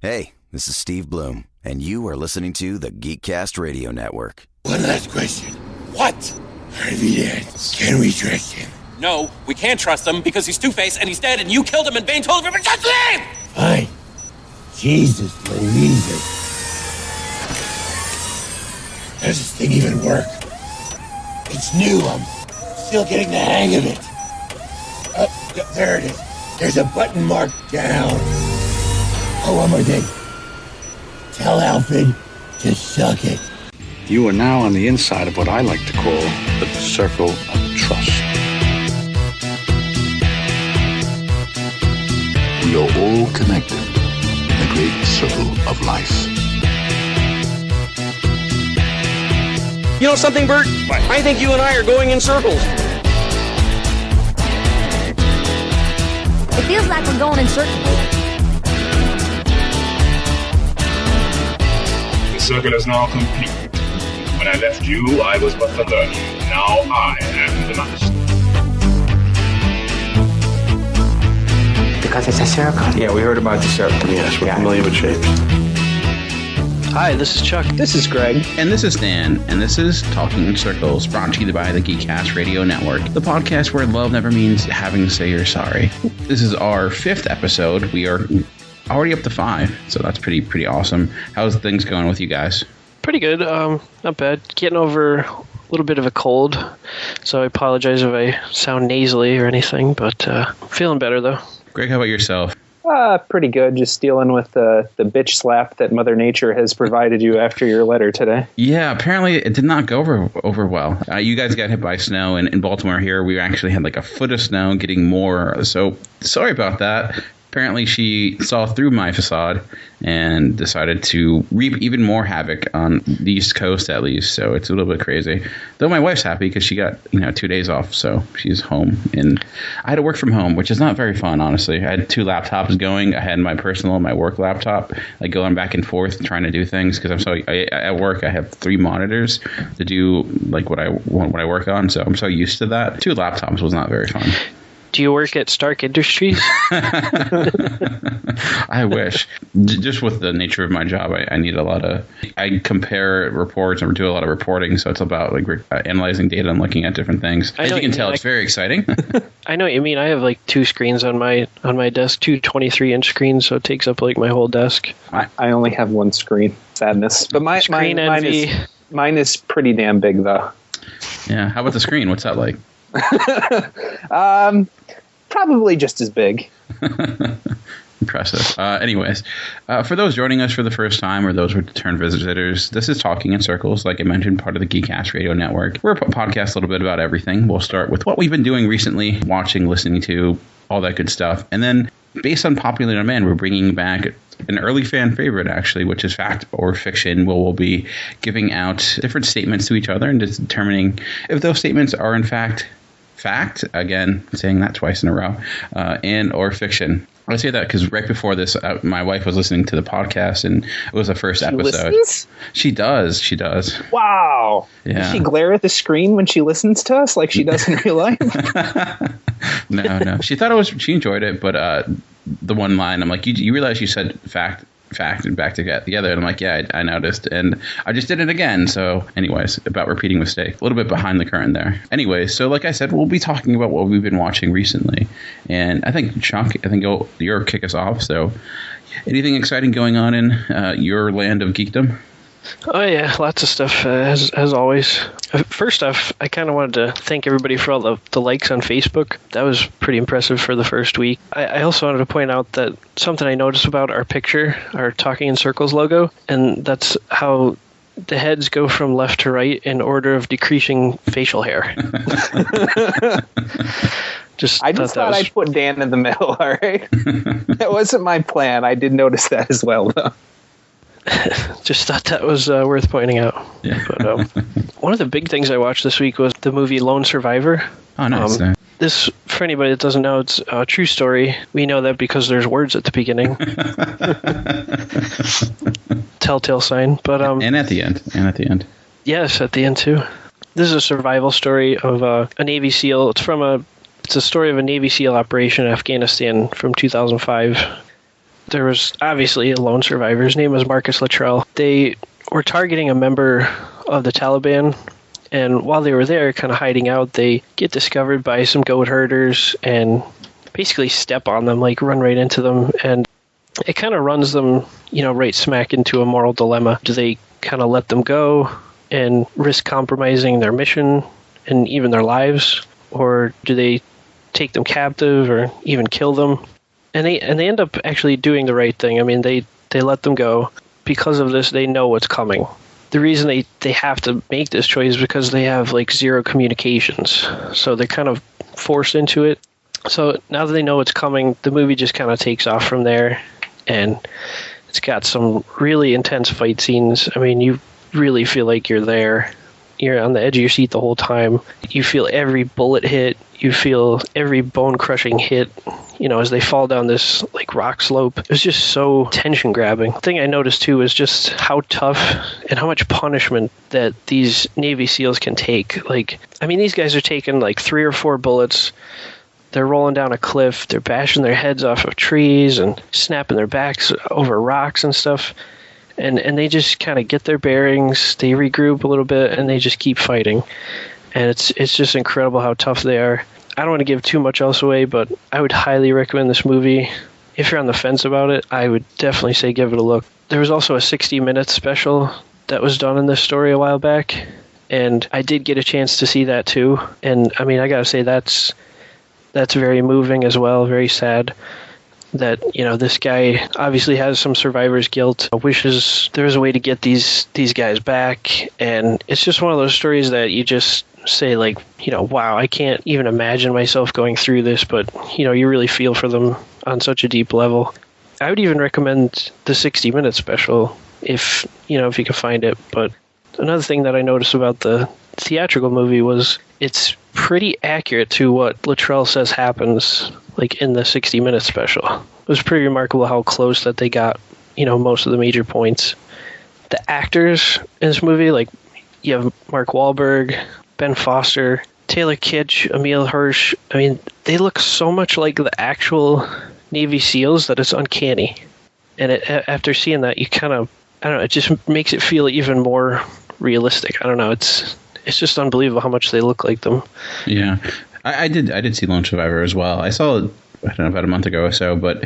Hey, this is Steve Bloom, and you are listening to the Geekcast Radio Network. One last question. What? Harvey dead. Can we trust him? No, we can't trust him because he's Two-Face and he's dead and you killed him and Bane told everyone just leave! Fine. Jesus, Louisa. Does this thing even work? It's new. I'm still getting the hang of it. There it is. There's a button marked down. Oh, one more thing. Tell Alfred to suck it. You are now on the inside of what I like to call the circle of trust. We are all connected in the great circle of life. You know something, Bert? What? I think you and I are going in circles. It feels like we're going in circles. The circle is now complete. When I left you, I was but the learner. Now I am the master. Because it's a circle. Yeah, we heard about the circle. Yes, we're familiar with shapes. Hi, this is Chuck. This is Greg. And this is Dan. And this is Talking in Circles, brought to you by the Geekcast Radio Network, the podcast where love never means having to say you're sorry. This is our 5th episode. We are already up to 5, so that's pretty awesome. How's things going with you guys? Pretty good. Not bad. Getting over a little bit of a cold, so I apologize if I sound nasally or anything, but feeling better, though. Greg, how about yourself? Pretty good. Just dealing with the bitch slap that Mother Nature has provided you after your letter today. Yeah, apparently it did not go over well. You guys got hit by snow in Baltimore here. We actually had like a foot of snow, getting more. So sorry about that. Apparently she saw through my facade and decided to reap even more havoc on the East Coast, at least. So it's a little bit crazy. Though my wife's happy because she got 2 days off, so she's home. And I had to work from home, which is not very fun, honestly. I had 2 laptops going. I had my personal and my work laptop, like going back and forth trying to do things because at work I have 3 monitors to do like what I work on. So I'm so used to that. 2 laptops was not very fun. Do you work at Stark Industries? I wish. Just with the nature of my job, I need a lot of... I compare reports and do a lot of reporting, so it's about like analyzing data and looking at different things. As you can tell, it's very exciting. I know what you mean. I have like 2 screens on my desk, 2 23-inch screens, so it takes up like my whole desk. I only have 1 screen. Sadness. But mine is pretty damn big, though. Yeah. How about the screen? What's that like? Probably just as big. Impressive. Anyways, for those joining us for the first time or those return visitors, this is Talking in Circles, like I mentioned, part of the Geekcast Radio Network. We're a podcast a little bit about everything. We'll start with what we've been doing recently, watching, listening to, all that good stuff. And then, based on popular demand, we're bringing back an early fan favorite, actually, which is fact or fiction, where we'll be giving out different statements to each other and determining if those statements are in fact, again, saying that twice in a row, and or fiction. I say that because right before this, my wife was listening to the podcast, and it was the first episode. Listens? She does. Wow. Yeah. Does she glare at the screen when she listens to us like she does in real life? No. She thought she enjoyed it, but the one line, I'm like, you realize you said fact and back together, and I'm like, yeah, I noticed, and I just did it again. So anyways, about repeating mistake, a little bit behind the curtain there. Anyways, so like I said, we'll be talking about what we've been watching recently, and I think Chuck, you'll kick us off. So anything exciting going on in your land of geekdom? Oh yeah, lots of stuff as always. First off, I kind of wanted to thank everybody for all the likes on Facebook. That was pretty impressive for the first week. I also wanted to point out that something I noticed about our picture, our Talking in Circles logo, and that's how the heads go from left to right in order of decreasing facial hair. I just thought I'd put Dan in the middle, all right? That wasn't my plan. I did notice that as well, though. Just thought that was worth pointing out. Yeah. But one of the big things I watched this week was the movie Lone Survivor. Oh, nice. This, for anybody that doesn't know, it's a true story. We know that because there's words at the beginning. Telltale sign. But and at the end. Yes, at the end too. This is a survival story of a Navy SEAL. It's a story of a Navy SEAL operation in Afghanistan from 2005. There was obviously a lone survivor. His name was Marcus Luttrell. They were targeting a member of the Taliban, and while they were there kind of hiding out, they get discovered by some goat herders and basically step on them, like run right into them, and it kind of runs them, right smack into a moral dilemma. Do they kind of let them go and risk compromising their mission and even their lives, or do they take them captive or even kill them? And they end up actually doing the right thing. I mean, they let them go. Because of this, they know what's coming. The reason they have to make this choice is because they have like zero communications. So they're kind of forced into it. So now that they know what's coming, the movie just kind of takes off from there. And it's got some really intense fight scenes. I mean, you really feel like you're there. You're on the edge of your seat the whole time. You feel every bullet hit. You feel every bone-crushing hit, as they fall down this like rock slope. It was just so tension-grabbing. The thing I noticed, too, is just how tough and how much punishment that these Navy SEALs can take. Like, I mean, these guys are taking like 3 or 4 bullets. They're rolling down a cliff. They're bashing their heads off of trees and snapping their backs over rocks and stuff. And they just kind of get their bearings, they regroup a little bit, and they just keep fighting. And it's just incredible how tough they are. I don't want to give too much else away, but I would highly recommend this movie. If you're on the fence about it, I would definitely say give it a look. There was also a 60-minute special that was done in this story a while back, and I did get a chance to see that too. And I mean, I gotta say that's very moving as well, very sad. That, this guy obviously has some survivor's guilt, wishes there was a way to get these guys back, and it's just one of those stories that you just say, like, wow, I can't even imagine myself going through this, but, you really feel for them on such a deep level. I would even recommend the 60-minute special if you can find it, but another thing that I noticed about the theatrical movie was it's pretty accurate to what Luttrell says happens, like in the 60-minute special. It was pretty remarkable how close that they got, most of the major points. The actors in this movie, like you have Mark Wahlberg, Ben Foster, Taylor Kitsch, Emil Hirsch. I mean, they look so much like the actual Navy SEALs that it's uncanny. And after seeing that, you kind of, I don't know, it just makes it feel even more realistic. I don't know, it's just unbelievable how much they look like them. Yeah, I did see Lone Survivor as well. I saw it, I don't know, about a month ago or so, but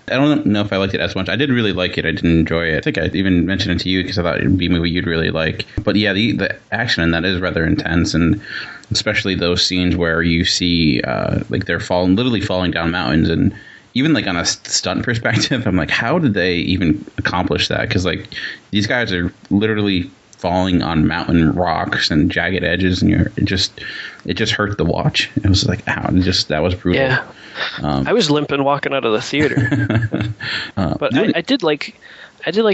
I don't know if I liked it as much. I did really like it. I did enjoy it. I think I even mentioned it to you because I thought it would be a movie you'd really like. But yeah, the action in that is rather intense, and especially those scenes where you see like they're literally falling down mountains, and even like on a stunt perspective, I'm like, how did they even accomplish that? Because like these guys are literally falling on mountain rocks and jagged edges, and it just hurt to watch. It was like, ow, that was brutal. Yeah, I was limping walking out of the theater. But I did like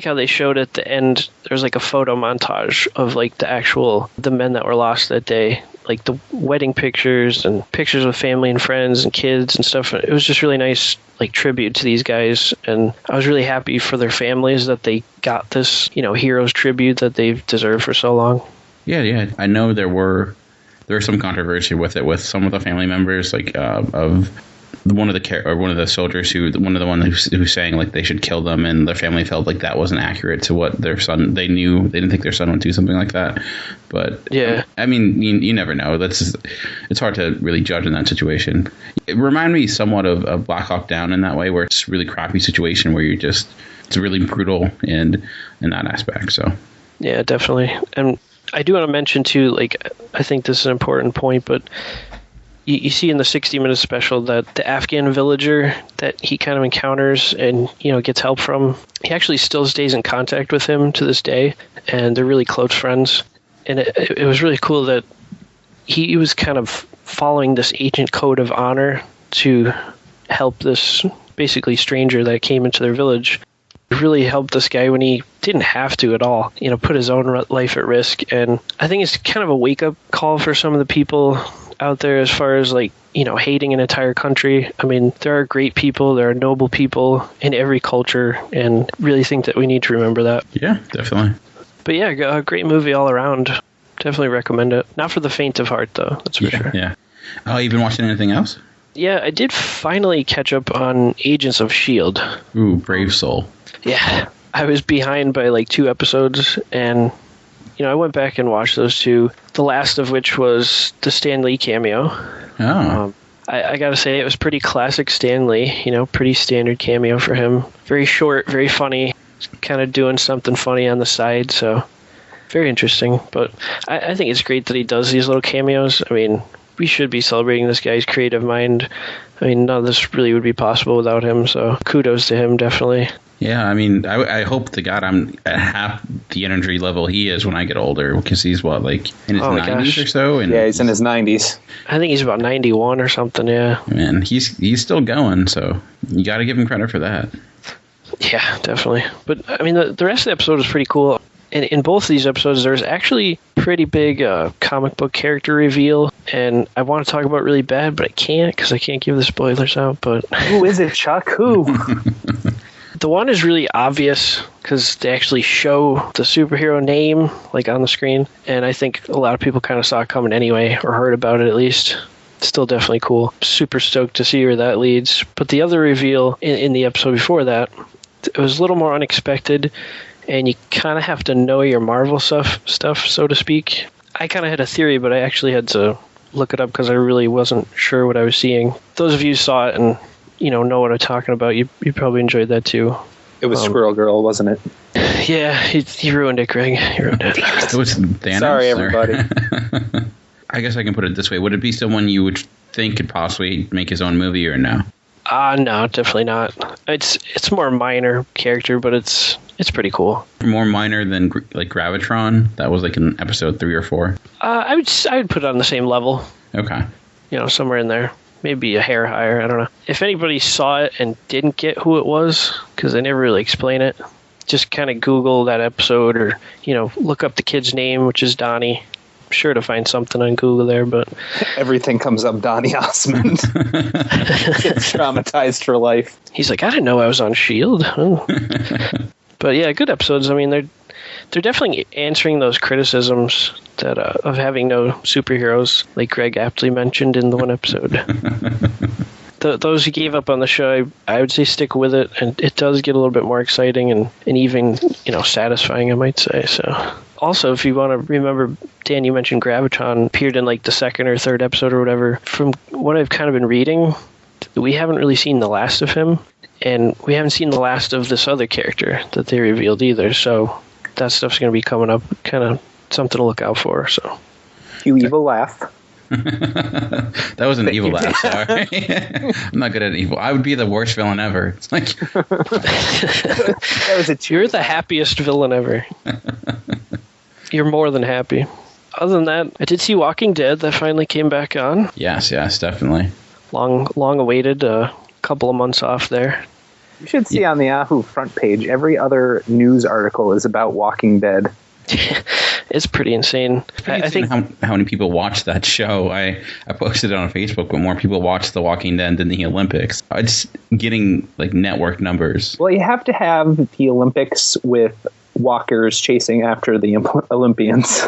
how they showed at the end. There's like a photo montage of like the men that were lost that day, like the wedding pictures and pictures of family and friends and kids and stuff. It was just really nice, like tribute to these guys, and I was really happy for their families that they got this, heroes tribute that they've deserved for so long. Yeah. I know there was some controversy with it, with some of the family members, like of one of the soldiers who's saying like they should kill them, and their family felt like that wasn't accurate to what their son. They didn't think their son would do something like that. But yeah, I mean, you never know. It's hard to really judge in that situation. It reminded me somewhat of Black Hawk Down in that way, where it's a really crappy situation where it's really brutal in that aspect. So yeah, definitely. And I do want to mention too, like, I think this is an important point, but you see in the 60-minute special that the Afghan villager that he kind of encounters and, gets help from, he actually still stays in contact with him to this day, and they're really close friends. And it was really cool that he was kind of following this ancient code of honor to help this basically stranger that came into their village. It really helped this guy when he didn't have to at all, put his own life at risk. And I think it's kind of a wake-up call for some of the people out there as far as like, hating an entire country. I mean, there are great people, there are noble people in every culture, and really think that we need to remember that. Yeah, definitely. But yeah, a great movie all around. Definitely recommend it. Not for the faint of heart, though, that's for sure. Yeah. Oh, you've been watching anything else? Yeah, I did finally catch up on Agents of S.H.I.E.L.D. Ooh, brave soul. Yeah, I was behind by like 2 episodes, and I went back and watched those 2, the last of which was the Stan Lee cameo. Oh. I gotta say, it was pretty classic Stan Lee, pretty standard cameo for him. Very short, very funny, kind of doing something funny on the side, so very interesting. But I think it's great that he does these little cameos. I mean, we should be celebrating this guy's creative mind. I mean, none of this really would be possible without him, so kudos to him, definitely. Yeah, I mean, I hope to God I'm at half the energy level he is when I get older, because he's, in his 90s or so? And yeah, he's in his 90s. I think he's about 91 or something, yeah. Man, he's still going, so you got to give him credit for that. Yeah, definitely. But, I mean, the rest of the episode was pretty cool. In both of these episodes, there's actually pretty big comic book character reveal, and I want to talk about it really bad, but I can't because I can't give the spoilers out. But who is it, Chuck? Who? The one is really obvious because they actually show the superhero name like on the screen, and I think a lot of people kind of saw it coming anyway, or heard about it at least. Still definitely cool. Super stoked to see where that leads. But the other reveal in the episode before that, it was a little more unexpected. And you kind of have to know your Marvel stuff, so to speak. I kind of had a theory, but I actually had to look it up because I really wasn't sure what I was seeing. Those of you who saw it and know what I'm talking about, you probably enjoyed that too. It was Squirrel Girl, wasn't it? Yeah, he ruined it, Greg. He ruined it. It was Thanos. Sorry, everybody. I guess I can put it this way: would it be someone you would think could possibly make his own movie, or no? No, definitely not. It's more minor character, but it's pretty cool. More minor than like Gravitron. That was like in episode 3 or 4. I would put it on the same level. Okay. Somewhere in there. Maybe a hair higher. I don't know. If anybody saw it and didn't get who it was, because they never really explain it, just kind of Google that episode, or look up the kid's name, which is Donnie. I'm sure to find something on Google there, but everything comes up Donnie Osmond. Gets traumatized for life. He's like, I didn't know I was on S.H.I.E.L.D. Oh. But yeah, good episodes. I mean, they're definitely answering those criticisms that of having no superheroes, like Greg aptly mentioned in the one episode. Those who gave up on the show, I would say stick with it, and it does get a little bit more exciting and even satisfying, I might say. So, also, if you want to remember, Dan, you mentioned Gravitron appeared in like the 2nd or 3rd episode or whatever. From what I've kind of been reading, we haven't really seen the last of him. And we haven't seen the last of this other character that they revealed either. So that stuff's going to be coming up. Kind of something to look out for. So, you evil laugh. That was an evil laugh. Sorry. I'm not good at evil. I would be the worst villain ever. It's like You're the happiest villain ever. You're more than happy. Other than that, I did see Walking Dead that finally came back on. Yes, definitely. Long awaited. Couple of months off there. You should see on the Yahoo front page, every other news article is about Walking Dead. It's pretty insane. I think how many people watch that show. I posted it on Facebook, but more people watch The Walking Dead than the Olympics. It's getting like network numbers. Well, you have to have the Olympics with walkers chasing after the Olympians.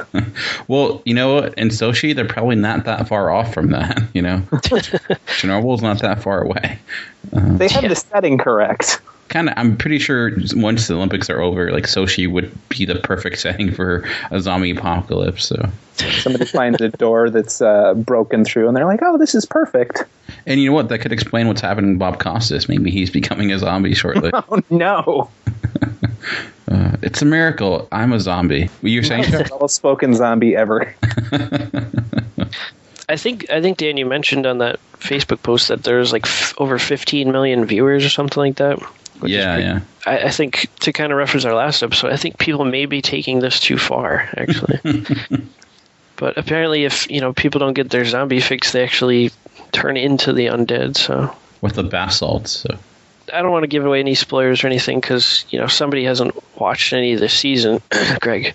Well, you know what? In Sochi, they're probably not that far off from that. Chernobyl's not that far away. They have the setting correct. I'm pretty sure once the Olympics are over, like Sochi would be the perfect setting for a zombie apocalypse. So somebody finds a door that's broken through, and they're like, "Oh, this is perfect." And you know what? That could explain what's happening to Bob Costas. Maybe he's becoming a zombie shortly. Oh no! It's a miracle. I'm a zombie. You're saying the well-spoken zombie ever. I think Dan, you mentioned on that Facebook post that there's like over 15 million viewers or something like that. Yeah. I think to kind of reference our last episode, I think people may be taking this too far, actually. But apparently, if people don't get their zombie fix, they actually turn into the undead. So with the bath salts. So I don't want to give away any spoilers or anything because somebody hasn't watched any this season. Greg,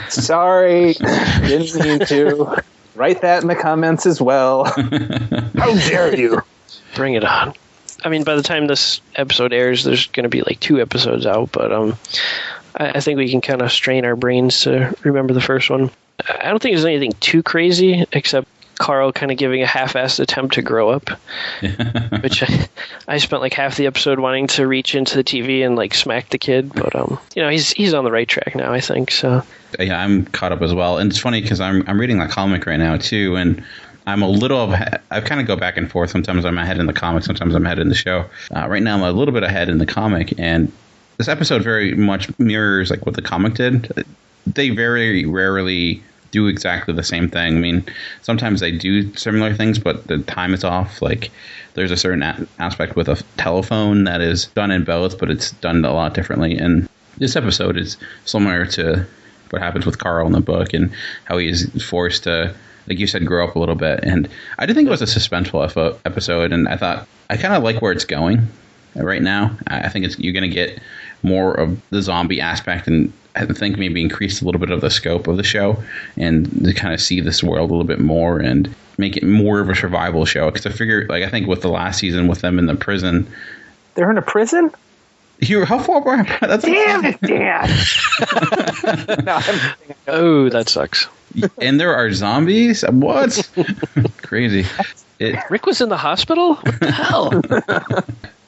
sorry, didn't mean to. Write that in the comments as well. How dare you? Bring it on. I mean, by the time this episode airs, there's going to be like 2 episodes out, but I think we can kind of strain our brains to remember the first one. I don't think there's anything too crazy, except Carl kind of giving a half-assed attempt to grow up, which I spent like half the episode wanting to reach into the TV and like smack the kid, but he's on the right track now, I think. So yeah, I'm caught up as well, and it's funny because I'm reading that comic right now too, and I'm a little. I kind of go back and forth. Sometimes I'm ahead in the comic, sometimes I'm ahead in the show. Right now, I'm a little bit ahead in the comic, and this episode very much mirrors like what the comic did. They very rarely do exactly the same thing. I mean, sometimes they do similar things, but the time is off. Like, there's a certain aspect with a telephone that is done in both, but it's done a lot differently. And this episode is similar to what happens with Carl in the book and how he is forced to, like you said, grow up a little bit. And I did think it was a suspenseful episode, and I thought I kind of like where it's going right now. I think you're going to get more of the zombie aspect, and I think maybe increase a little bit of the scope of the show and to kind of see this world a little bit more and make it more of a survival show. Because I figure, like, I think with the last season with them in the prison. They're in a prison? How far back? Damn it, Dad! Oh, that sucks. And there are zombies? What? Crazy. Rick was in the hospital? What the hell?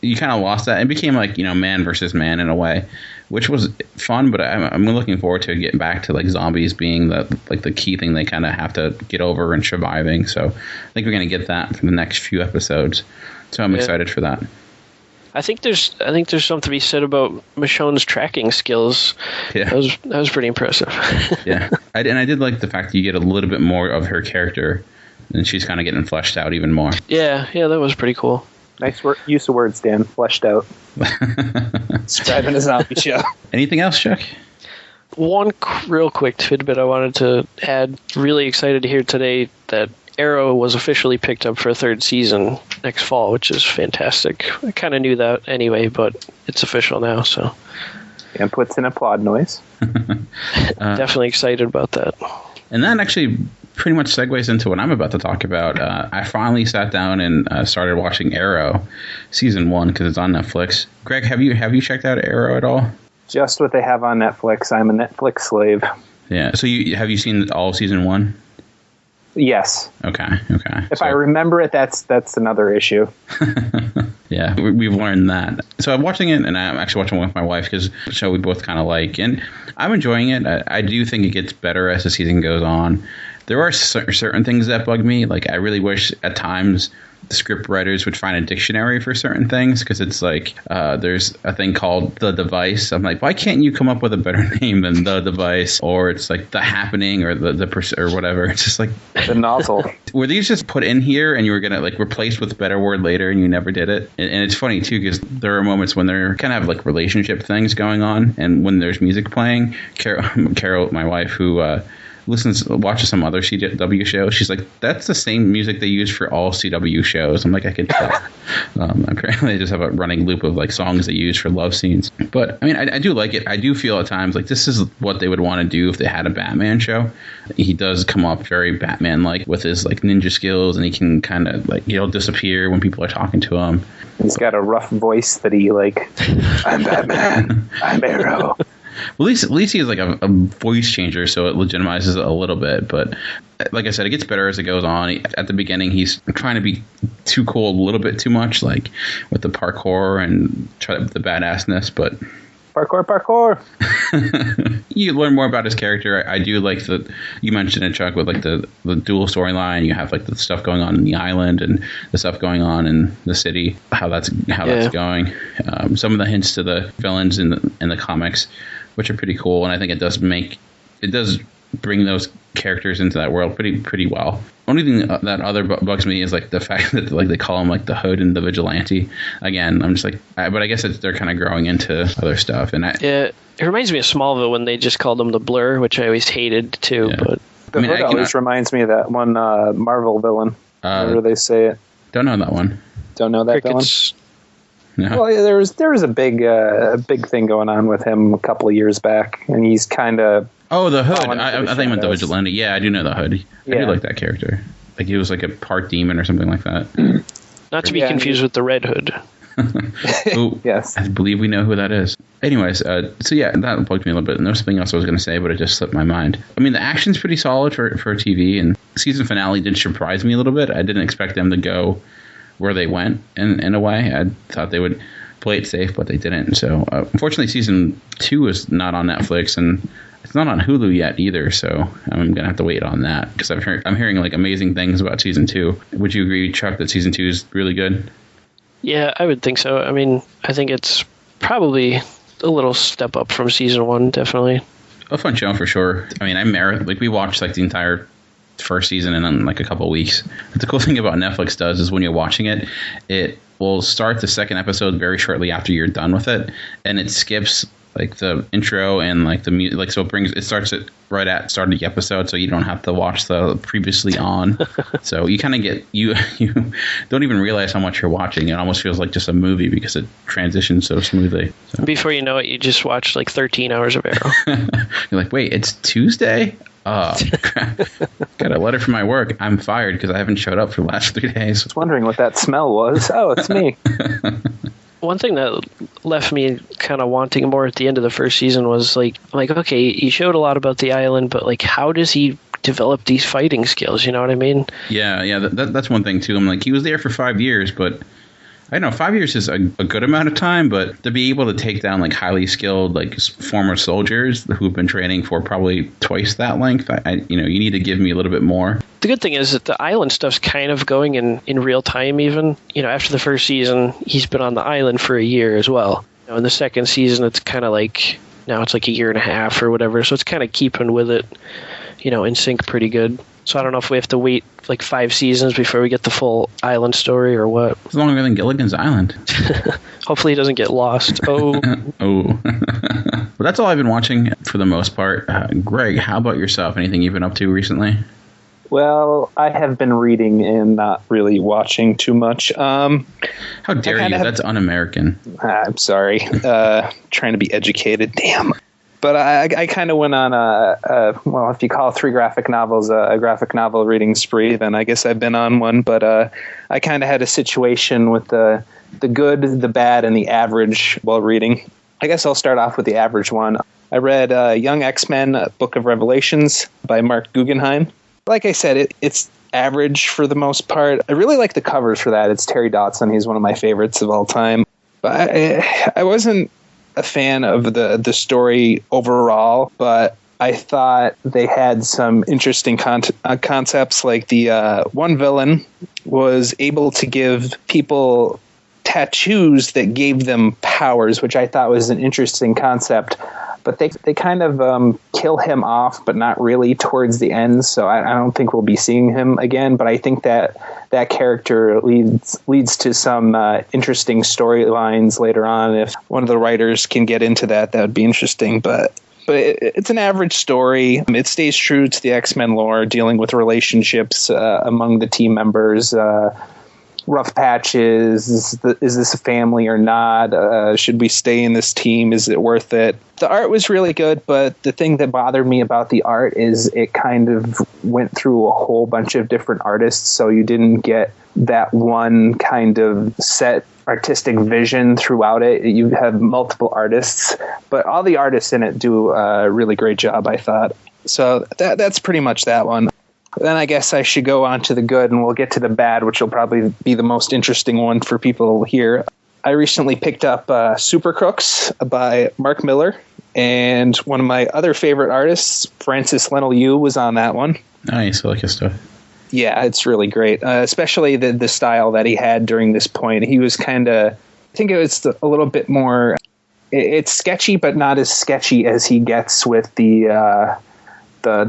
You kind of lost that. It became like, man versus man in a way, which was fun, but I'm looking forward to getting back to like zombies being the key thing they kind of have to get over and surviving. So I think we're going to get that for the next few episodes. So I'm excited for that. I think there's something to be said about Michonne's tracking skills. Yeah. That was pretty impressive. Yeah. I did like the fact that you get a little bit more of her character, and she's kind of getting fleshed out even more. Yeah, that was pretty cool. Nice use of words, Dan. Fleshed out. Describing a zombie show. Anything else, Chuck? One real quick tidbit I wanted to add. Really excited to hear today that Arrow was officially picked up for a third season next fall, which is fantastic. I kind of knew that anyway, but it's official now. So, and puts in applaud noise. Definitely excited about that. And that actually pretty much segues into what I'm about to talk about. I finally sat down and started watching Arrow season 1 because it's on Netflix. Greg, have you checked out Arrow at all? Just what they have on Netflix. I'm a Netflix slave. Yeah. So have you seen all season 1? Yes. Okay. If I remember it, that's another issue. Yeah, we've learned that. So I'm watching it, and I'm actually watching it with my wife because it's a show we both kind of like, and I'm enjoying it. I do think it gets better as the season goes on. There are certain things that bug me. Like, I really wish at times the script writers would find a dictionary for certain things, because it's like there's a thing called The Device. I'm like, why can't you come up with a better name than The Device? Or it's like The Happening or the or whatever. It's just like The Nozzle. Were these just put in here and you were gonna like replace with a better word later and you never did it? And it's funny too, because there are moments when they're kind of have like relationship things going on, and when there's music playing, Carol, my wife, who watches some other CW shows, she's like, that's the same music they use for all CW shows. I'm like, I can tell. Apparently they just have a running loop of like songs they use for love scenes. But I mean, I do like it. I do feel at times like this is what they would want to do if they had a Batman show. He does come off very Batman-like with his like ninja skills, and he can kind of like, he'll disappear when people are talking to him. He's got a rough voice that he like, I'm Batman, I'm Arrow. Well, at least he has like a voice changer, so it legitimizes it a little bit. But like I said, it gets better as it goes on. At the beginning, he's trying to be too cool a little bit too much, like with the parkour and the badassness. But parkour. You learn more about his character. I do like that you mentioned it, Chuck, with like the dual storyline. You have like the stuff going on in the island and the stuff going on in the city. How that's going. Some of the hints to the villains in the comics, which are pretty cool, and I think it does bring those characters into that world pretty well. Only thing that other bugs me is like the fact that like they call him like the Hood and the Vigilante. Again, I'm just like, but I guess they're kind of growing into other stuff. And it reminds me of Smallville when they just called him the Blur, which I always hated too. Yeah. But the Hood always reminds me of that one Marvel villain. Whenever they say it. Don't know that one. Don't know that Crickets. villain. No. Well, there was a big thing going on with him a couple of years back, and he's kind of. Oh, the Hood. I think I meant the Vigilante. Yeah, I do know the Hood. I do like that character. Like he was like a part demon or something like that. Not to be confused with the Red Hood. Ooh, yes. I believe we know who that is. Anyways, so yeah, that bugged me a little bit. And there was something else I was going to say, but it just slipped my mind. I mean, the action's pretty solid for TV, and season finale did surprise me a little bit. I didn't expect them to go where they went in a way. I thought they would play it safe, but they didn't. So unfortunately, season 2 is not on Netflix, and it's not on Hulu yet either. So I'm gonna have to wait on that because I'm hearing like amazing things about season 2. Would you agree, Chuck, that season 2 is really good? Yeah, I would think so. I mean, I think it's probably a little step up from season 1, definitely. A fun show for sure. I mean, we watched like the entire first season in like a couple of weeks. But the cool thing about Netflix does is when you're watching it, it will start the second episode very shortly after you're done with it, and it skips like the intro and like the music, like so it starts it right at start of the episode, so you don't have to watch the previously on. So you kind of get you don't even realize how much you're watching. It almost feels like just a movie because it transitions so smoothly. So. Before you know it, you just watched like 13 hours of Arrow. You're like, wait, it's Tuesday? Oh, crap. Got a letter from my work. I'm fired because I haven't showed up for the last 3 days. I was wondering what that smell was. Oh, it's me. One thing that left me kind of wanting more at the end of the first season was like, okay, he showed a lot about the island, but like, how does he develop these fighting skills? You know what I mean? Yeah. That's one thing too. I'm like, he was there for 5 years, but I don't know, 5 years is a good amount of time, but to be able to take down like highly skilled like former soldiers who've been training for probably twice that length, you need to give me a little bit more. The good thing is that the island stuff's kind of going in real time even. After the first season, he's been on the island for a year as well. In the second season, it's kind of like, now it's like a year and a half or whatever, so it's kind of keeping with it, in sync pretty good. So I don't know if we have to wait like 5 seasons before we get the full island story or what. It's longer than Gilligan's Island. Hopefully he doesn't get lost. Oh. Well, that's all I've been watching for the most part. Greg, how about yourself? Anything you've been up to recently? Well, I have been reading and not really watching too much. How dare you? That's un-American. I'm sorry. Trying to be educated. Damn. But I kind of went on well, if you call 3 graphic novels a graphic novel reading spree, then I guess I've been on one. But I kind of had a situation with the good, the bad, and the average while reading. I guess I'll start off with the average one. I read Young X-Men, Book of Revelations by Mark Guggenheim. Like I said, it's average for the most part. I really like the covers for that. It's Terry Dodson. He's one of my favorites of all time. But I wasn't a fan of the story overall, but I thought they had some interesting concepts. Like the one villain was able to give people tattoos that gave them powers, which I thought was an interesting concept. But they kind of kill him off, but not really towards the end. So I don't think we'll be seeing him again. But I think that character leads to some interesting storylines later on. If one of the writers can get into that would be interesting. But it's an average story. It stays true to the X-Men lore, dealing with relationships among the team members. Rough patches. Is this a family or not? Should we stay in this team? Is it worth it? The art was really good, but the thing that bothered me about the art is it kind of went through a whole bunch of different artists, so you didn't get that one kind of set artistic vision throughout it. You have multiple artists, but all the artists in it do a really great job, I thought. So that's pretty much that one. Then I guess I should go on to the good, and we'll get to the bad, which will probably be the most interesting one for people here. I recently picked up Super Crooks by Mark Miller, and one of my other favorite artists, Francis Lennell Yu, was on that one. Nice, I like his stuff. Yeah, it's really great, especially the style that he had during this point. He was kind of, I think it was a little bit more, it's sketchy, but not as sketchy as he gets with the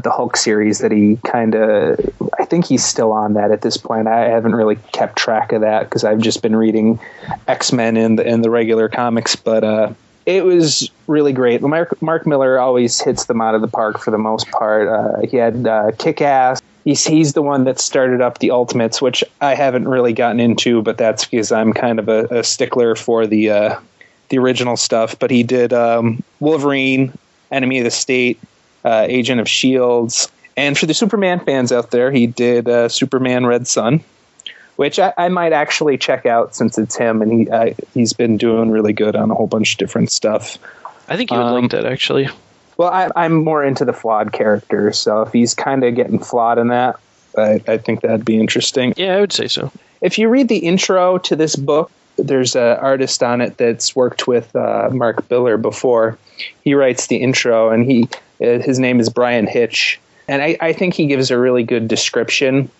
Hulk series that he kind of, I think he's still on that at this point. I haven't really kept track of that because I've just been reading X-Men in the regular comics, but it was really great. Mark Miller always hits them out of the park for the most part. He had Kick-Ass. He's the one that started up the Ultimates, which I haven't really gotten into, but that's because I'm kind of a stickler for the original stuff. But he did Wolverine, Enemy of the State, Agent of S.H.I.E.L.D. And for the Superman fans out there, he did Superman Red Son, which I might actually check out since it's him, and he's been doing really good on a whole bunch of different stuff. I think you would like that, actually. Well, I'm more into the flawed characters, so if he's kind of getting flawed in that, I think that'd be interesting. Yeah, I would say so. If you read the intro to this book, there's an artist on it that's worked with Mark Biller before. He writes the intro, and his name is Brian Hitch. And I think he gives a really good description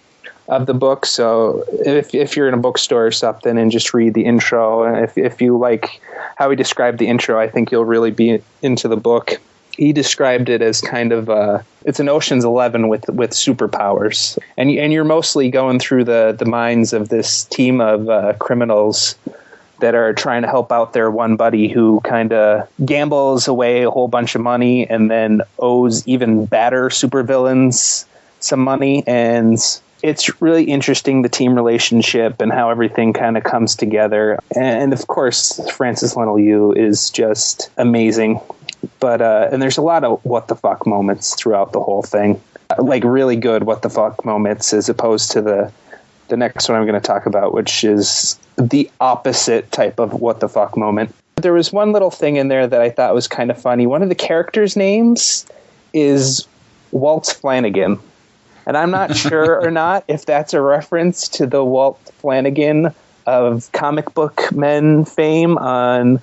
of the book. So if you're in a bookstore or something and just read the intro, and if you like how he described the intro, I think you'll really be into the book. He described it as kind of it's an Ocean's 11 with superpowers, and you're mostly going through the minds of this team of criminals that are trying to help out their one buddy who kind of gambles away a whole bunch of money and then owes even badder supervillains some money. And it's really interesting, the team relationship and how everything kind of comes together. And of course, Francis Lin-Yu is just amazing. But and there's a lot of what the fuck moments throughout the whole thing, like really good what the fuck moments, as opposed to the next one I'm going to talk about, which is the opposite type of what the fuck moment. There was one little thing in there that I thought was kind of funny. One of the characters' names is Walt Flanagan. And I'm not sure or not if that's a reference to the Walt Flanagan of comic book men fame on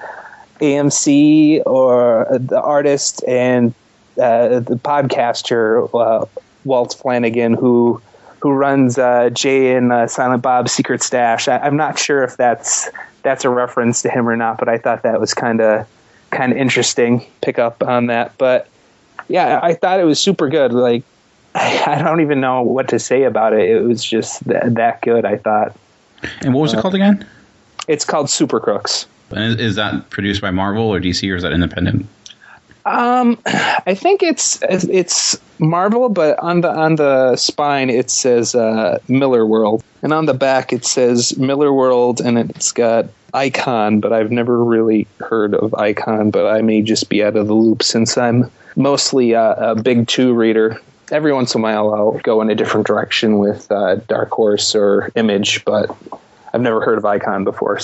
AMC, or the artist and the podcaster Walt Flanagan, who runs Jay and Silent Bob's Secret Stash. I'm not sure if that's a reference to him or not, but I thought that was kind of interesting. Pick up on that, but yeah, I thought it was super good. Like, I don't even know what to say about it. It was just that good, I thought. And what was it called again? It's called Super Crooks. And is that produced by Marvel or DC, or is that independent? I think it's Marvel, but on the spine it says Miller World, and on the back it says Miller World, and it's got Icon, but I've never really heard of Icon, but I may just be out of the loop since I'm mostly a Big Two reader. Every once in a while I'll go in a different direction with Dark Horse or Image, but I've never heard of Icon before.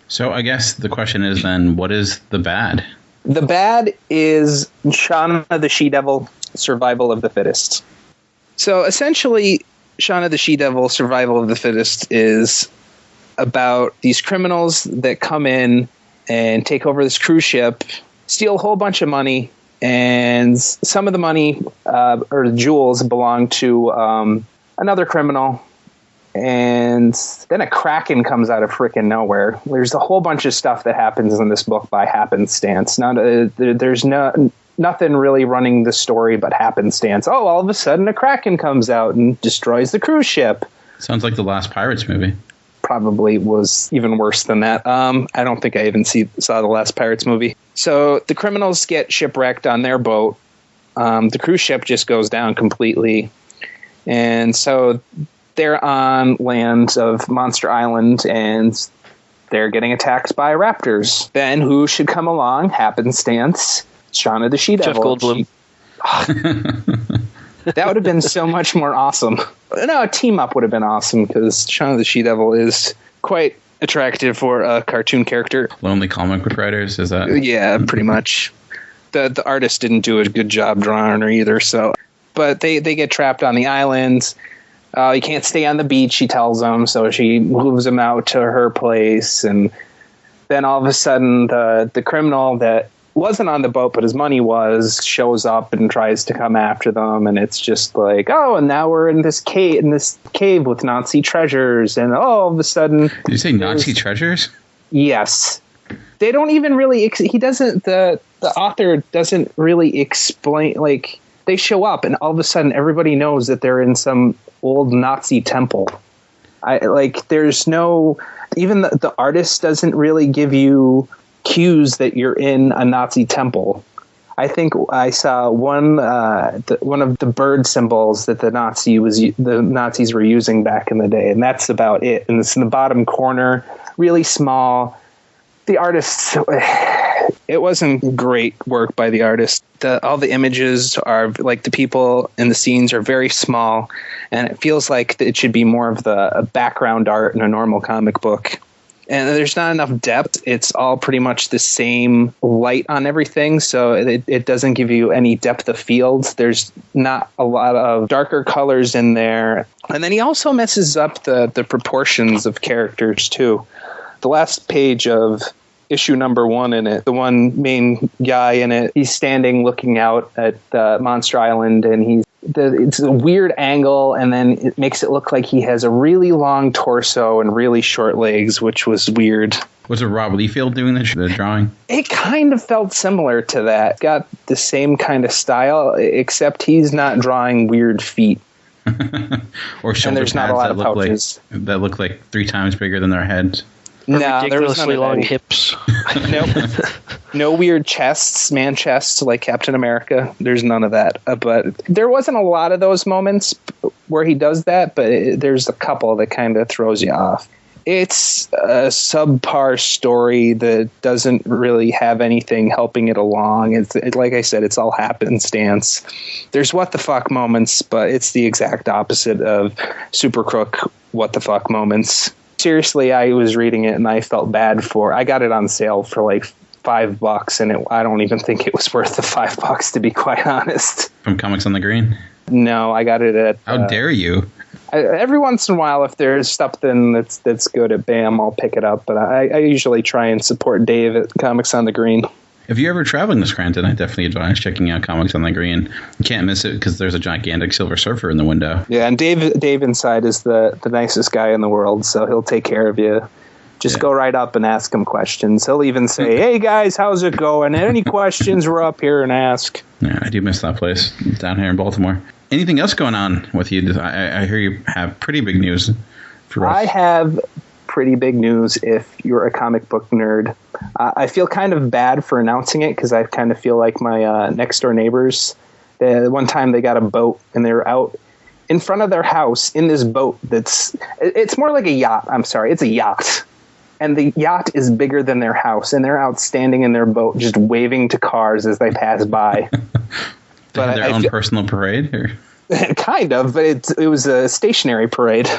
So I guess the question is then, what is the bad? The bad is Shauna the She-Devil, Survival of the Fittest. So essentially, Shauna the She-Devil, Survival of the Fittest is about these criminals that come in and take over this cruise ship, steal a whole bunch of money, and some of the money or the jewels belong to another criminal. And then a kraken comes out of frickin' nowhere. There's a whole bunch of stuff that happens in this book by happenstance. There's nothing really running the story but happenstance. Oh, all of a sudden a kraken comes out and destroys the cruise ship. Sounds like the last Pirates movie. Probably was even worse than that. I don't think I even saw the last Pirates movie. So the criminals get shipwrecked on their boat. The cruise ship just goes down completely. And so they're on land of Monster Island, and they're getting attacked by raptors. Then who should come along? Happenstance, Shauna the She-Devil. Jeff Goldblum. That would have been so much more awesome. No, a team up would have been awesome, because Shauna the She-Devil is quite attractive for a cartoon character. Lonely comic book writers, is that? Yeah, pretty much. The artist didn't do a good job drawing her either. So, but they get trapped on the island. You can't stay on the beach, she tells them, so she moves them out to her place, and then all of a sudden the criminal that wasn't on the boat but his money shows up and tries to come after them, and it's just like, oh, and now we're in this cave with Nazi treasures, and all of a sudden... Did you say Nazi treasures? Yes. They don't even really... the author doesn't really explain, like... They show up, and all of a sudden, everybody knows that they're in some old Nazi temple. There's no... Even the artist doesn't really give you cues that you're in a Nazi temple. I think I saw one of the bird symbols that the Nazis were using back in the day, and that's about it. And it's in the bottom corner, really small. The artist... It wasn't great work by the artist. All the images are like the people in the scenes are very small, and it feels like it should be more of the background art in a normal comic book. And there's not enough depth. It's all pretty much the same light on everything, so it doesn't give you any depth of field. There's not a lot of darker colors in there. And then he also messes up the proportions of characters, too. The last page of issue number 1 in it, the one main guy in it, he's standing looking out at Monster Island, and it's a weird angle, and then it makes it look like he has a really long torso and really short legs, which was weird. Was it Rob Liefeld doing the drawing? It kind of felt similar to that. Got the same kind of style, except he's not drawing weird feet. Or shoulder and there's not a lot of pouches. That look like 3 times bigger than their heads. No, there was ridiculously long hips. Nope. No weird chests, man chests like Captain America. There's none of that. But there wasn't a lot of those moments where he does that, but there's a couple that kind of throws you off. It's a subpar story that doesn't really have anything helping it along. Like I said, it's all happenstance. There's what the fuck moments, but it's the exact opposite of Super Crook what the fuck moments. Seriously, I was reading it and I felt bad I got it on sale for like $5, and I don't even think it was worth the $5, to be quite honest. From Comics on the Green? No, I got it at... How dare you? Every once in a while, if there's something that's good at BAM, I'll pick it up, but I usually try and support Dave at Comics on the Green. If you're ever traveling to Scranton, I definitely advise checking out Comics on the Green. You can't miss it because there's a gigantic Silver Surfer in the window. Yeah, and Dave inside is the nicest guy in the world, so he'll take care of you. Just go right up and ask him questions. He'll even say, "Hey guys, how's it going? Any questions, we're up here and ask." Yeah, I do miss that place down here in Baltimore. Anything else going on with you? I hear you have pretty big news for us. I have pretty big news if you're a comic book nerd. I feel kind of bad for announcing it because I kind of feel like my next door neighbors. One time they got a boat and they were out in front of their house in this boat it's more like a yacht. I'm sorry, it's a yacht. And the yacht is bigger than their house, and they're out standing in their boat just waving to cars as they pass by. They had their own personal parade? Or? Kind of, but it was a stationary parade.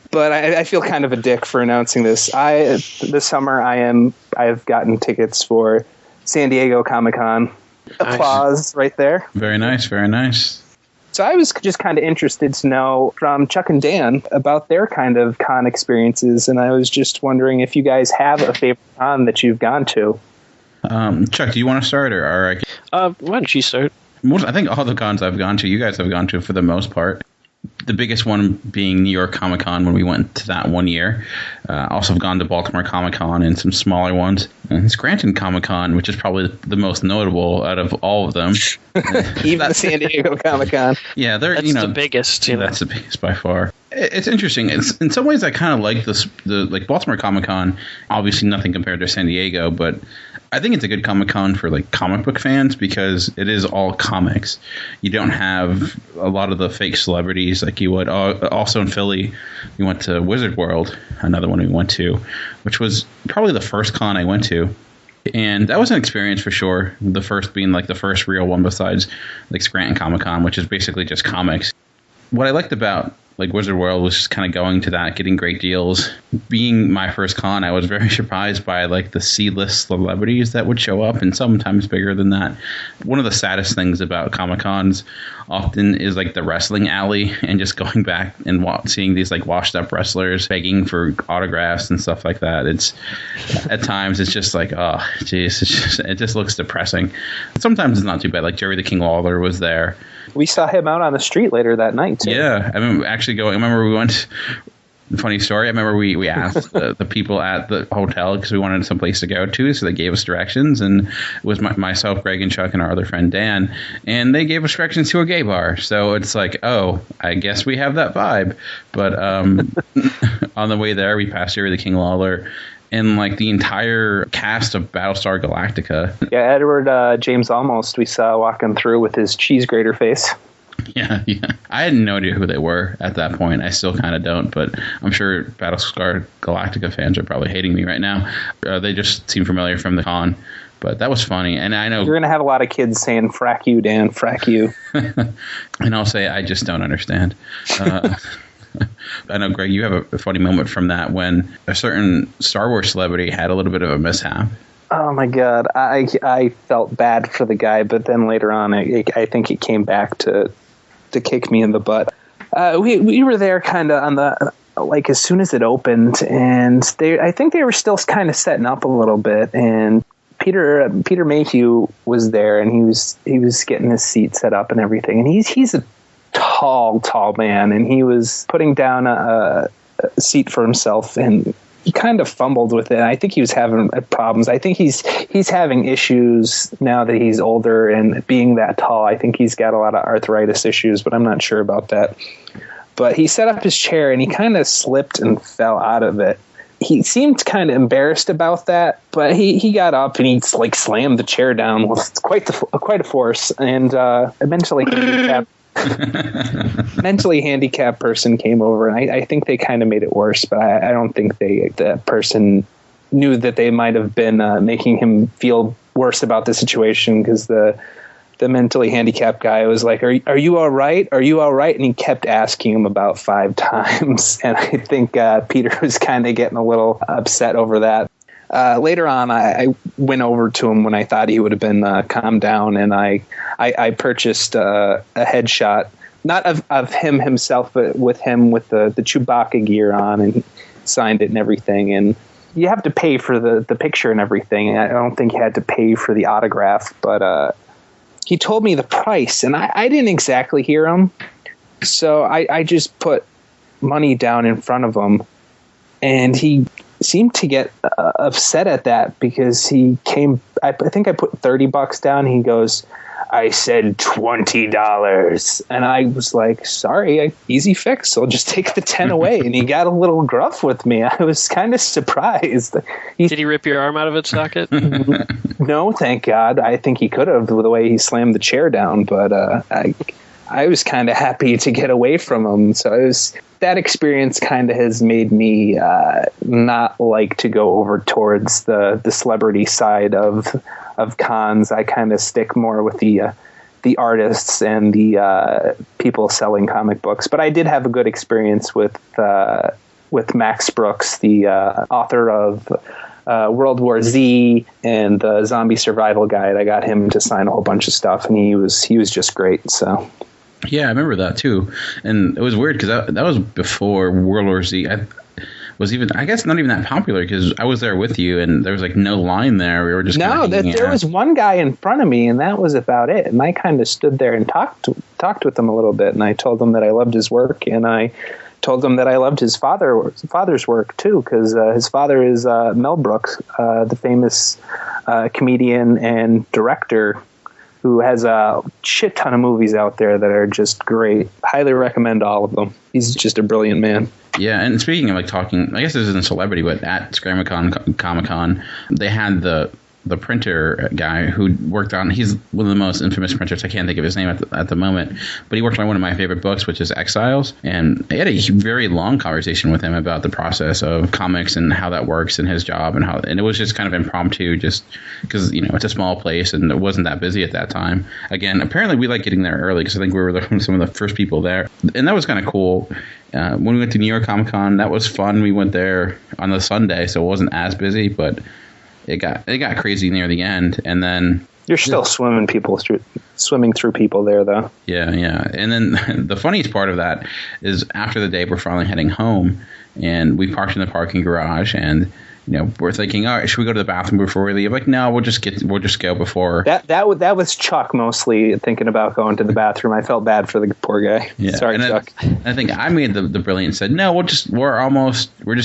But I feel kind of a dick for announcing this. This summer I've gotten tickets for San Diego Comic Con. Applause right there. Very nice, very nice. So I was just kind of interested to know from Chuck and Dan about their kind of con experiences, and I was just wondering if you guys have a favorite con that you've gone to. Chuck, do you want to start, or why don't you start? I think all the cons I've gone to, you guys have gone to for the most part. The biggest one being New York Comic Con when we went to that one year. Also have gone to Baltimore Comic Con and some smaller ones. And Scranton Comic Con, which is probably the most notable out of all of them. Even San Diego Comic Con. Yeah, that's the biggest. That's the biggest by far. It's interesting. In some ways, I kind of like the Baltimore Comic Con. Obviously, nothing compared to San Diego, but I think it's a good Comic Con for like comic book fans because it is all comics. You don't have a lot of the fake celebrities like you would. Also in Philly, we went to Wizard World, another one we went to, which was probably the first con I went to. And that was an experience for sure. The first being like the first real one besides like Scranton Comic Con, which is basically just comics. What I liked about like Wizard World was just kind of going to that, getting great deals. Being my first con, I was very surprised by like the C-list celebrities that would show up, and sometimes bigger than that. One of the saddest things about Comic Cons often is like the wrestling alley, and just going back and seeing these like washed up wrestlers begging for autographs and stuff like that. It's at times it's just like, oh geez, it just looks depressing. Sometimes it's not too bad. Like Jerry the King Lawler was there. We saw him out on the street later that night, too. Yeah, I remember we went. Funny story. I remember we asked the people at the hotel because we wanted some place to go to, so they gave us directions, and it was myself, Greg, and Chuck, and our other friend Dan, and they gave us directions to a gay bar. So it's like, oh, I guess we have that vibe. But on the way there, we passed Jerry the King Lawler. And like the entire cast of Battlestar Galactica. Yeah, Edward James Almost we saw walking through with his cheese grater face. Yeah. I had no idea who they were at that point. I still kind of don't, but I'm sure Battlestar Galactica fans are probably hating me right now. They just seem familiar from the con. But that was funny, and I know you're going to have a lot of kids saying "frack you, Dan, frack you," and I'll say I just don't understand. I know, Greg, you have a funny moment from that when a certain Star Wars celebrity had a little bit of a mishap. Oh my God, I felt bad for the guy, but then later on, I think it came back to kick me in the butt. We were there kind of on the like as soon as it opened, and I think they were still kind of setting up a little bit, and Peter Mayhew was there, and he was getting his seat set up and everything, and he's a tall man, and he was putting down a seat for himself, and he kind of fumbled with it. I think he was having problems. I think he's having issues now that he's older, and being that tall, I think he's got a lot of arthritis issues, but I'm not sure about that. But he set up his chair, and he kind of slipped and fell out of it. He seemed kind of embarrassed about that, but he got up and he like slammed the chair down with quite a force, and eventually mentally handicapped person came over, and I think they kind of made it worse, but I don't think the person knew that they might have been making him feel worse about the situation, because the mentally handicapped guy was like, are you all right? Are you all right? And he kept asking him about 5 times. And I think Peter was kind of getting a little upset over that. Later on, I went over to him when I thought he would have been calmed down, and I purchased a headshot, not of him himself, but with him with the Chewbacca gear on, and he signed it and everything. And you have to pay for the picture and everything. I don't think you had to pay for the autograph, but he told me the price, and I didn't exactly hear him, so I just put money down in front of him, and he seemed to get upset at that, because he came, I think I put $30 down. He goes, I said $20. And I was like, sorry, easy fix. I'll just take the 10 away. And he got a little gruff with me. I was kind of surprised. Did he rip your arm out of its socket? No, thank God. I think he could have, with the way he slammed the chair down. But I was kind of happy to get away from him. So that experience kind of has made me not like to go over towards the celebrity side of cons. I kind of stick more with the artists and the people selling comic books. But I did have a good experience with Max Brooks, the author of World War Z and the Zombie Survival Guide. I got him to sign a whole bunch of stuff, and he was just great. So. Yeah, I remember that too, and it was weird because that was before World War Z was even, I guess, not even that popular, because I was there with you, and there was like no line there. We were just there was one guy in front of me, and that was about it. And I kind of stood there and talked with him a little bit, and I told him that I loved his work, and I told him that I loved his father's work too, because his father is Mel Brooks, the famous comedian and director, who has a shit ton of movies out there that are just great. Highly recommend all of them. He's just a brilliant man. Yeah, and speaking of like talking, I guess this isn't a celebrity, but at Scramacon Comic Con, they had the printer guy who worked on, he's one of the most infamous printers. I can't think of his name at the moment, but he worked on one of my favorite books, which is Exiles, and I had a very long conversation with him about the process of comics and how that works and his job, and it was just kind of impromptu, just because it's a small place and it wasn't that busy at that time. Again, apparently we like getting there early, because I think we were some of the first people there, and that was kind of cool. When we went to New York Comic Con, that was fun. We went there on the Sunday, so it wasn't as busy, but it got crazy near the end, and then you're still swimming through people there, though. Yeah, and then the funniest part of that is after the day, we're finally heading home, and we parked in the parking garage, and we're thinking, all right, should we go to the bathroom before we leave? Like, no, we'll just go before. That was Chuck mostly thinking about going to the bathroom. I felt bad for the poor guy. Yeah. Sorry, Chuck. I think I made the brilliant said, no, we're just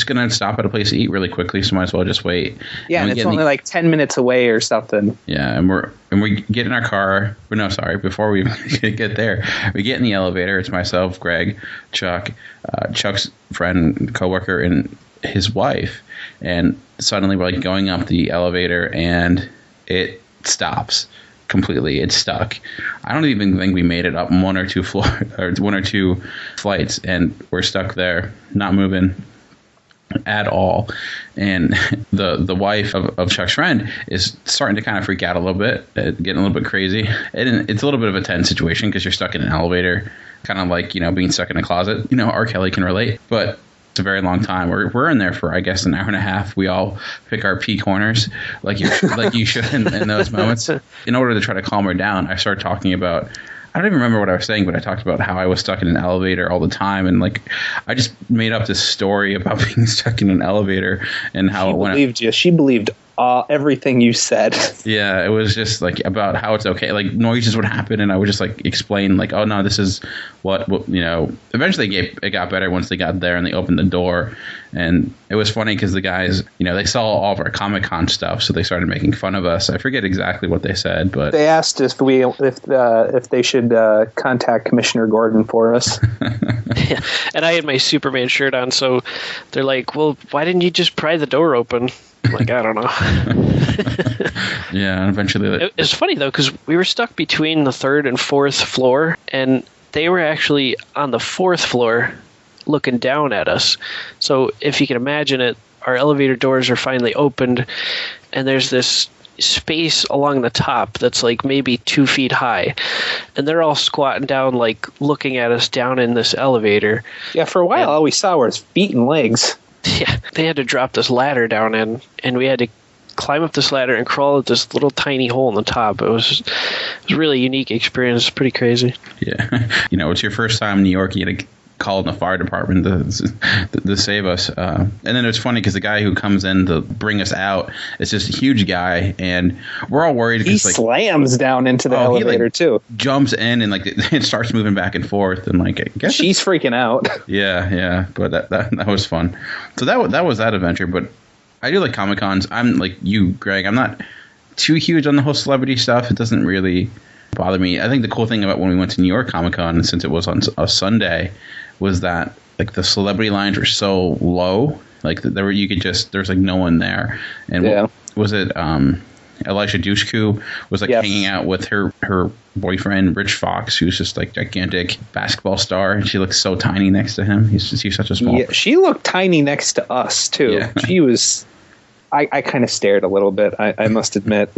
gonna stop at a place to eat really quickly, so might as well just wait. Yeah, and it's only like 10 minutes away or something. Yeah, and we get in our car. No, sorry, before we get there, we get in the elevator. It's myself, Greg, Chuck, Chuck's friend, coworker, and his wife. And suddenly we're like going up the elevator, and it stops completely. It's stuck. I don't even think we made it up one or two flights, and we're stuck there, not moving. at all. And the wife of Chuck's friend is starting to kind of freak out a little bit, getting a little bit crazy. And it's a little bit of a tense situation because you're stuck in an elevator, kind of like, being stuck in a closet. R. Kelly can relate, but it's a very long time. We're in there for, I guess, an hour and a half. We all pick our pee corners like you should in those moments. In order to try to calm her down, I started talking about, I don't even remember what I was saying, but I talked about how I was stuck in an elevator all the time. And I just made up this story about being stuck in an elevator and how she believed you. She believed everything you said. Yeah, it was just about how it's okay. Noises would happen, and I would just explain oh no, this is what Eventually, it got better once they got there and they opened the door, and it was funny because the guys, they saw all of our Comic Con stuff, so they started making fun of us. I forget exactly what they said, but they asked if they should contact Commissioner Gordon for us. Yeah. And I had my Superman shirt on, so they're like, "Well, why didn't you just pry the door open?" I'm like, I don't know. Yeah, and eventually... It's funny, though, because we were stuck between the third and fourth floor, and they were actually on the fourth floor looking down at us. So if you can imagine it, our elevator doors are finally opened, and there's this space along the top that's maybe 2 feet high, and they're all squatting down looking at us down in this elevator. Yeah, for a while all we saw were his feet and legs. Yeah, they had to drop this ladder down in, and we had to climb up this ladder and crawl at this little tiny hole in the top. It was a really unique experience. Pretty crazy. Yeah. It's your first time in New York. You had to call in the fire department to save us. And then it's funny because the guy who comes in to bring us out is just a huge guy, and we're all worried. He slams down into the elevator too. Jumps in and it starts moving back and forth, and I guess she's freaking out. Yeah. But that was fun. So that was that adventure. But I do like Comic Cons. I'm like you, Greg. I'm not too huge on the whole celebrity stuff. It doesn't really bother me. I think the cool thing about when we went to New York Comic Con, since it was on a Sunday, was that the celebrity lines were so low, there's no one there. And yeah. Was it Elisha Dushku was hanging out with her boyfriend Rich Fox, who's just gigantic basketball star, and she looks so tiny next to him. He's such a small. Yeah, she looked tiny next to us too. Yeah. She was. I kind of stared a little bit. I must admit,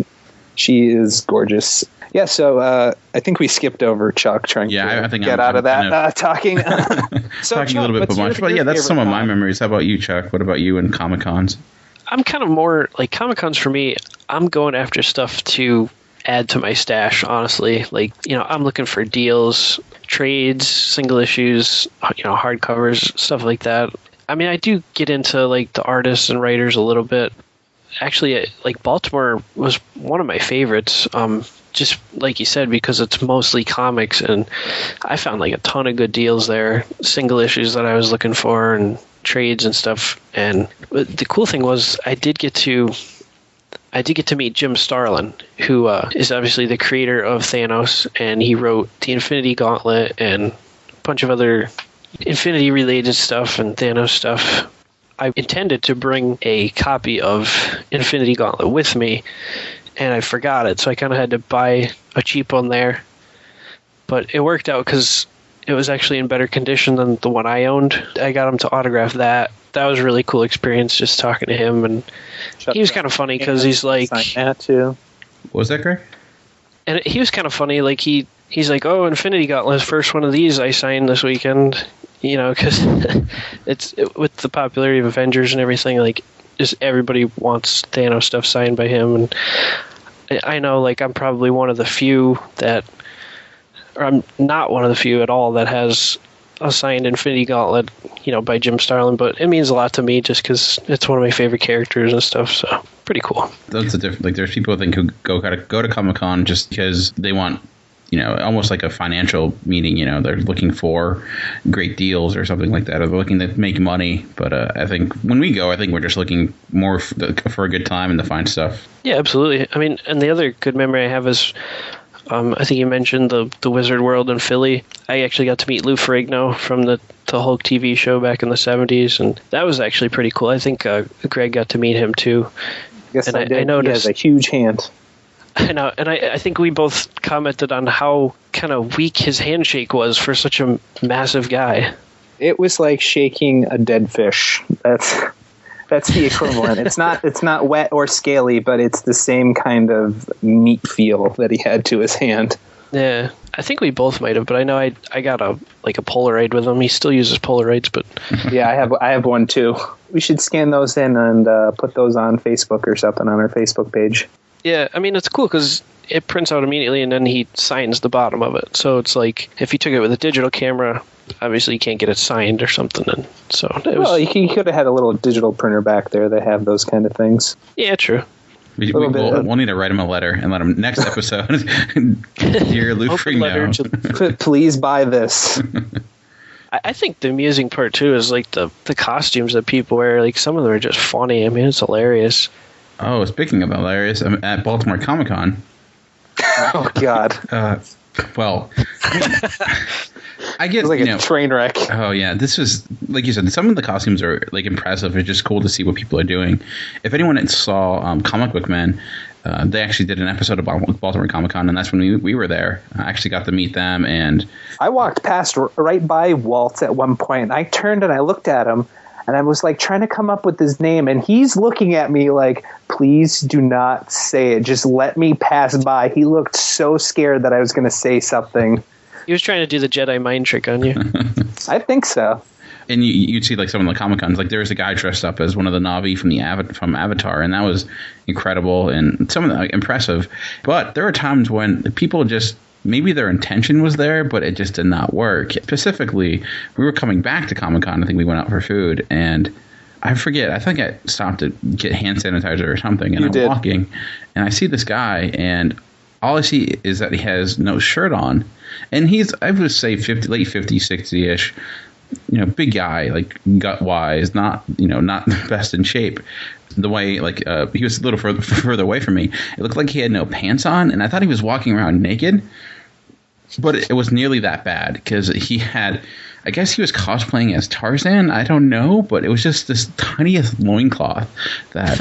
she is gorgeous. Yeah, so I think we skipped over Chuck trying to get out of that talking. So talking Chuck, a little bit much, but yeah, that's some of my memories. How about you, Chuck? What about you and Comic Cons? I'm kind of more Comic Cons for me. I'm going after stuff to add to my stash, honestly. I'm looking for deals, trades, single issues, hardcovers, stuff like that. I mean, I do get into the artists and writers a little bit. Actually, Baltimore was one of my favorites. Just like you said, because it's mostly comics, and I found a ton of good deals there, single issues that I was looking for, and trades and stuff. And the cool thing was I did get to meet Jim Starlin, who is obviously the creator of Thanos, and he wrote the Infinity Gauntlet and a bunch of other Infinity related stuff and Thanos stuff. I intended to bring a copy of Infinity Gauntlet with me, and I forgot it, so I kind of had to buy a cheap one there. But it worked out because it was actually in better condition than the one I owned. I got him to autograph that. That was a really cool experience, just talking to him, and he was kind of funny because he's like... that too. What was that, Greg? And he was kind of funny. He's like, "Oh, Infinity Gauntlet, first one of these I signed this weekend." Because with the popularity of Avengers and everything, just everybody wants Thanos stuff signed by him. And I know, I'm probably one of the few or I'm not one of the few at all that has a signed Infinity Gauntlet, by Jim Starlin. But it means a lot to me just because it's one of my favorite characters and stuff. So pretty cool. That's the difference. There's people I think who go to Comic Con just because they want, almost like a financial meeting. They're looking for great deals or something like that, or they're looking to make money. But I think when we go, I think we're just looking more for a good time and to find stuff. Yeah, absolutely. I mean, and the other good memory I have is, I think you mentioned the Wizard World in Philly. I actually got to meet Lou Ferrigno from the Hulk TV show back in the 70s, and that was actually pretty cool. I think Greg got to meet him too. Yes, and I noticed. He has a huge hand. I know, and I think we both commented on how kind of weak his handshake was for such a massive guy. It was like shaking a dead fish. That's the equivalent. It's not wet or scaly, but it's the same kind of meat feel that he had to his hand. Yeah, I think we both might have, but I know I got a Polaroid with him. He still uses Polaroids, but yeah, I have one too. We should scan those in and put those on Facebook or something on our Facebook page. Yeah, I mean, it's cool because it prints out immediately and then he signs the bottom of it. So it's like if you took it with a digital camera, obviously you can't get it signed or something. And so he could have had a little digital printer back there that have those kind of things. Yeah, true. We'll need to write him a letter and let him next episode. Dear Lou Frigno, please buy this. I think the amusing part too is like the costumes that people wear. Like some of them are just funny. I mean, it's hilarious. Oh, speaking of hilarious, I'm at Baltimore Comic Con. Oh God. Well, I get like a train wreck. Oh yeah, this was like you said. Some of the costumes are like impressive. It's just cool to see what people are doing. If anyone saw Comic Book Men, they actually did an episode about Baltimore Comic Con, and that's when we were there. I actually got to meet them, and I walked past right by Walt at one point. I turned and I looked at him, and I was like trying to come up with his name, and he's looking at me like, please do not say it. Just let me pass by. He looked so scared that I was going to say something. He was trying to do the Jedi mind trick on you. I think so. And you'd see like some of the Comic Cons, like there was a guy dressed up as one of the Na'vi from Avatar, and that was incredible and some of the impressive. But there were times when people just, maybe their intention was there, but it just did not work. Specifically, we were coming back to Comic Con. I think we went out for food, and I forget. I think I stopped to get hand sanitizer or something, and I'm walking, and I see this guy, and all I see is that he has no shirt on, and he's, I would say, late 50s, 60-ish. Big guy, like gut wise, not the best in shape. The way, he was a little further away from me. It looked like he had no pants on, and I thought he was walking around naked. But it was nearly that bad because he had, I guess he was cosplaying as Tarzan. I don't know, but it was just this tiniest loincloth that,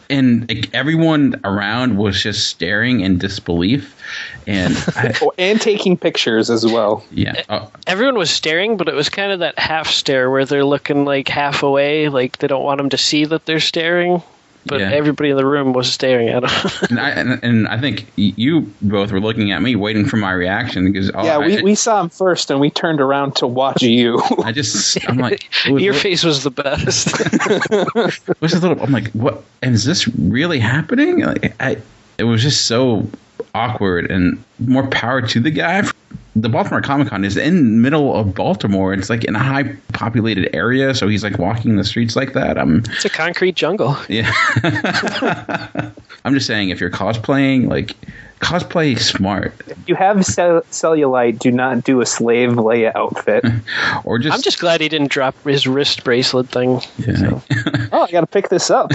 and everyone around was just staring in disbelief. And taking pictures as well. Yeah. Everyone was staring, but it was kind of that half stare where they're looking like half away, like they don't want them to see that they're staring. But everybody in the room was staring at him. and I think you both were looking at me, waiting for my reaction because we saw him first, and we turned around to watch you. I'm like, your face was the best. I'm like, what? And is this really happening? It was just so awkward, and more power to the guy. The Baltimore Comic Con is in the middle of Baltimore. It's like in a high populated area, so he's like walking the streets like that. It's a concrete jungle. Yeah. I'm just saying, if you're cosplaying, cosplay smart. If you have cellulite, do not do a slave Leia outfit. Or just, I'm just glad he didn't drop his wrist bracelet thing. Yeah. So. I got to pick this up.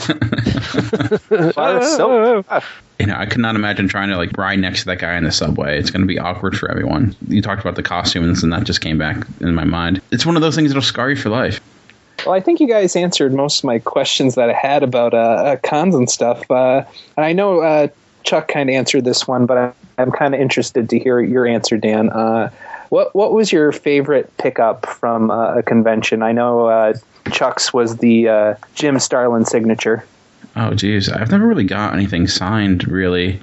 I could not imagine trying to ride next to that guy in the subway. It's going to be awkward for everyone. You talked about the costumes, and that just came back in my mind. It's one of those things that'll scar you for life. Well, I think you guys answered most of my questions that I had about cons and stuff. And I know Chuck kind of answered this one, but I'm kind of interested to hear your answer, Dan. What was your favorite pickup from a convention? I know Chuck's was the Jim Starlin signature. Oh, geez. I've never really got anything signed, really.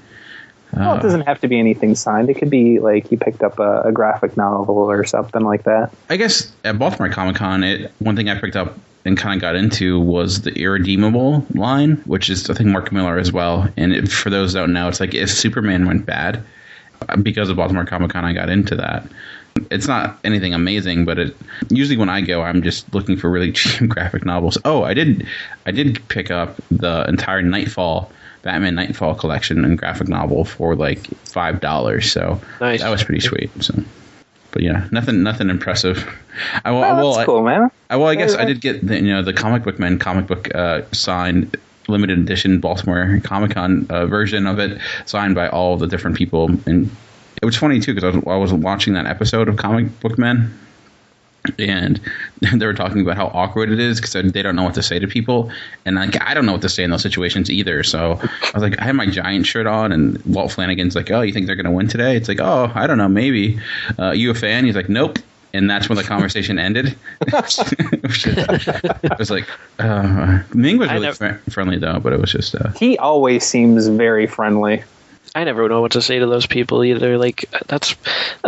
Well, it doesn't have to be anything signed. It could be like you picked up a graphic novel or something like that. I guess at Baltimore Comic Con, one thing I picked up and kind of got into was the Irredeemable line, which is, I think, Mark Millar as well. And for those that don't know, it's like if Superman went bad, because of Baltimore Comic Con, I got into that. It's not anything amazing, but usually when I go, I'm just looking for really cheap graphic novels. Oh, I did pick up the entire Batman Nightfall collection and graphic novel for $5. So nice. That was pretty sweet. So, but yeah, nothing impressive. That's cool, man. I guess I did get the Comic Book Men comic book signed limited edition Baltimore Comic Con version of it, signed by all the different people. And it was funny too because I was watching that episode of Comic Book Men, and they were talking about how awkward it is because they don't know what to say to people, and I don't know what to say in those situations either. So I was like, I had my Giant shirt on, and Walt Flanagan's like, "Oh, you think they're going to win today?" It's like, "Oh, I don't know, maybe." You a fan? He's like, "Nope." and that's when the conversation ended. It was like, Ming was really friendly though, but it was just. He always seems very friendly. I never know what to say to those people either. Like that's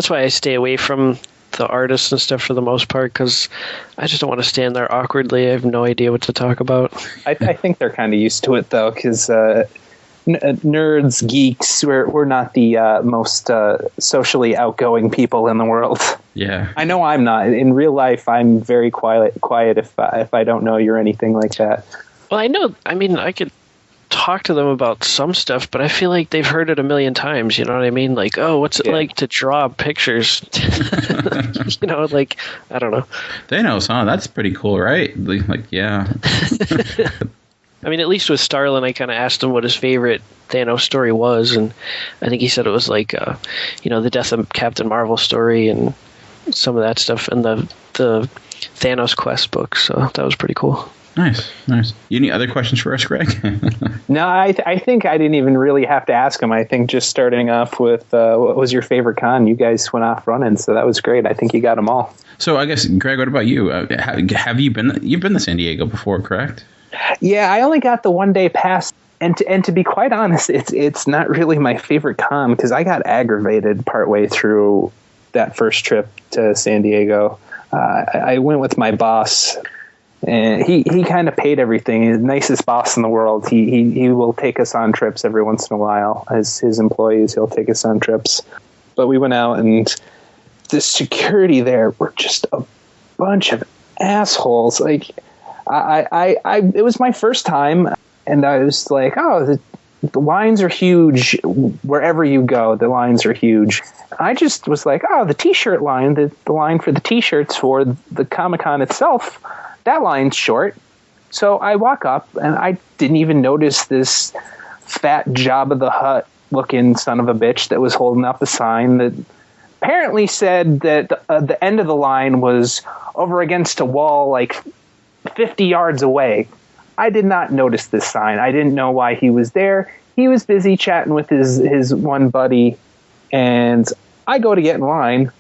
why I stay away from the artists and stuff for the most part, because I just don't want to stand there awkwardly. I have no idea what to talk about. I think they're kind of used to it though, because nerds, geeks, we're not the most socially outgoing people in the world. Yeah, I know I'm not. In real life, I'm very quiet if I don't know you or anything like that. Well, I know. I mean, I could talk to them about some stuff, but I feel like they've heard it a million times. You know what I mean? Like, oh, what's it like to draw pictures? You know, like, I don't know. Thanos, huh? That's pretty cool, right? Like, yeah. I mean, at least with Starlin, I kind of asked him what his favorite Thanos story was, and I think he said it was like, the Death of Captain Marvel story and some of that stuff, and the Thanos Quest book. So that was pretty cool. Nice. You any other questions for us, Greg? No, I think I didn't even really have to ask him. I think just starting off with what was your favorite con? You guys went off running, so that was great. I think you got them all. So I guess, Greg, what about you? Have you been? You've been to San Diego before, correct? Yeah, I only got the 1-day pass, and to be quite honest, it's not really my favorite con because I got aggravated partway through that first trip to San Diego. I went with my boss. And he kind of paid everything. He's the nicest boss in the world. He will take us on trips every once in a while. As his employees, he'll take us on trips. But we went out, and the security there were just a bunch of assholes. Like, it was my first time, and I was like, oh, the lines are huge wherever you go. The lines are huge. I just was like, oh, the T-shirt line, the line for the T-shirts for the Comic Con itself. That line's short. So I walk up, and I didn't even notice this fat Jabba the Hutt looking son of a bitch that was holding up a sign that apparently said that the end of the line was over against a wall like 50 yards away. I did not notice this sign. I didn't know why he was there. He was busy chatting with his one buddy, and I go to get in line.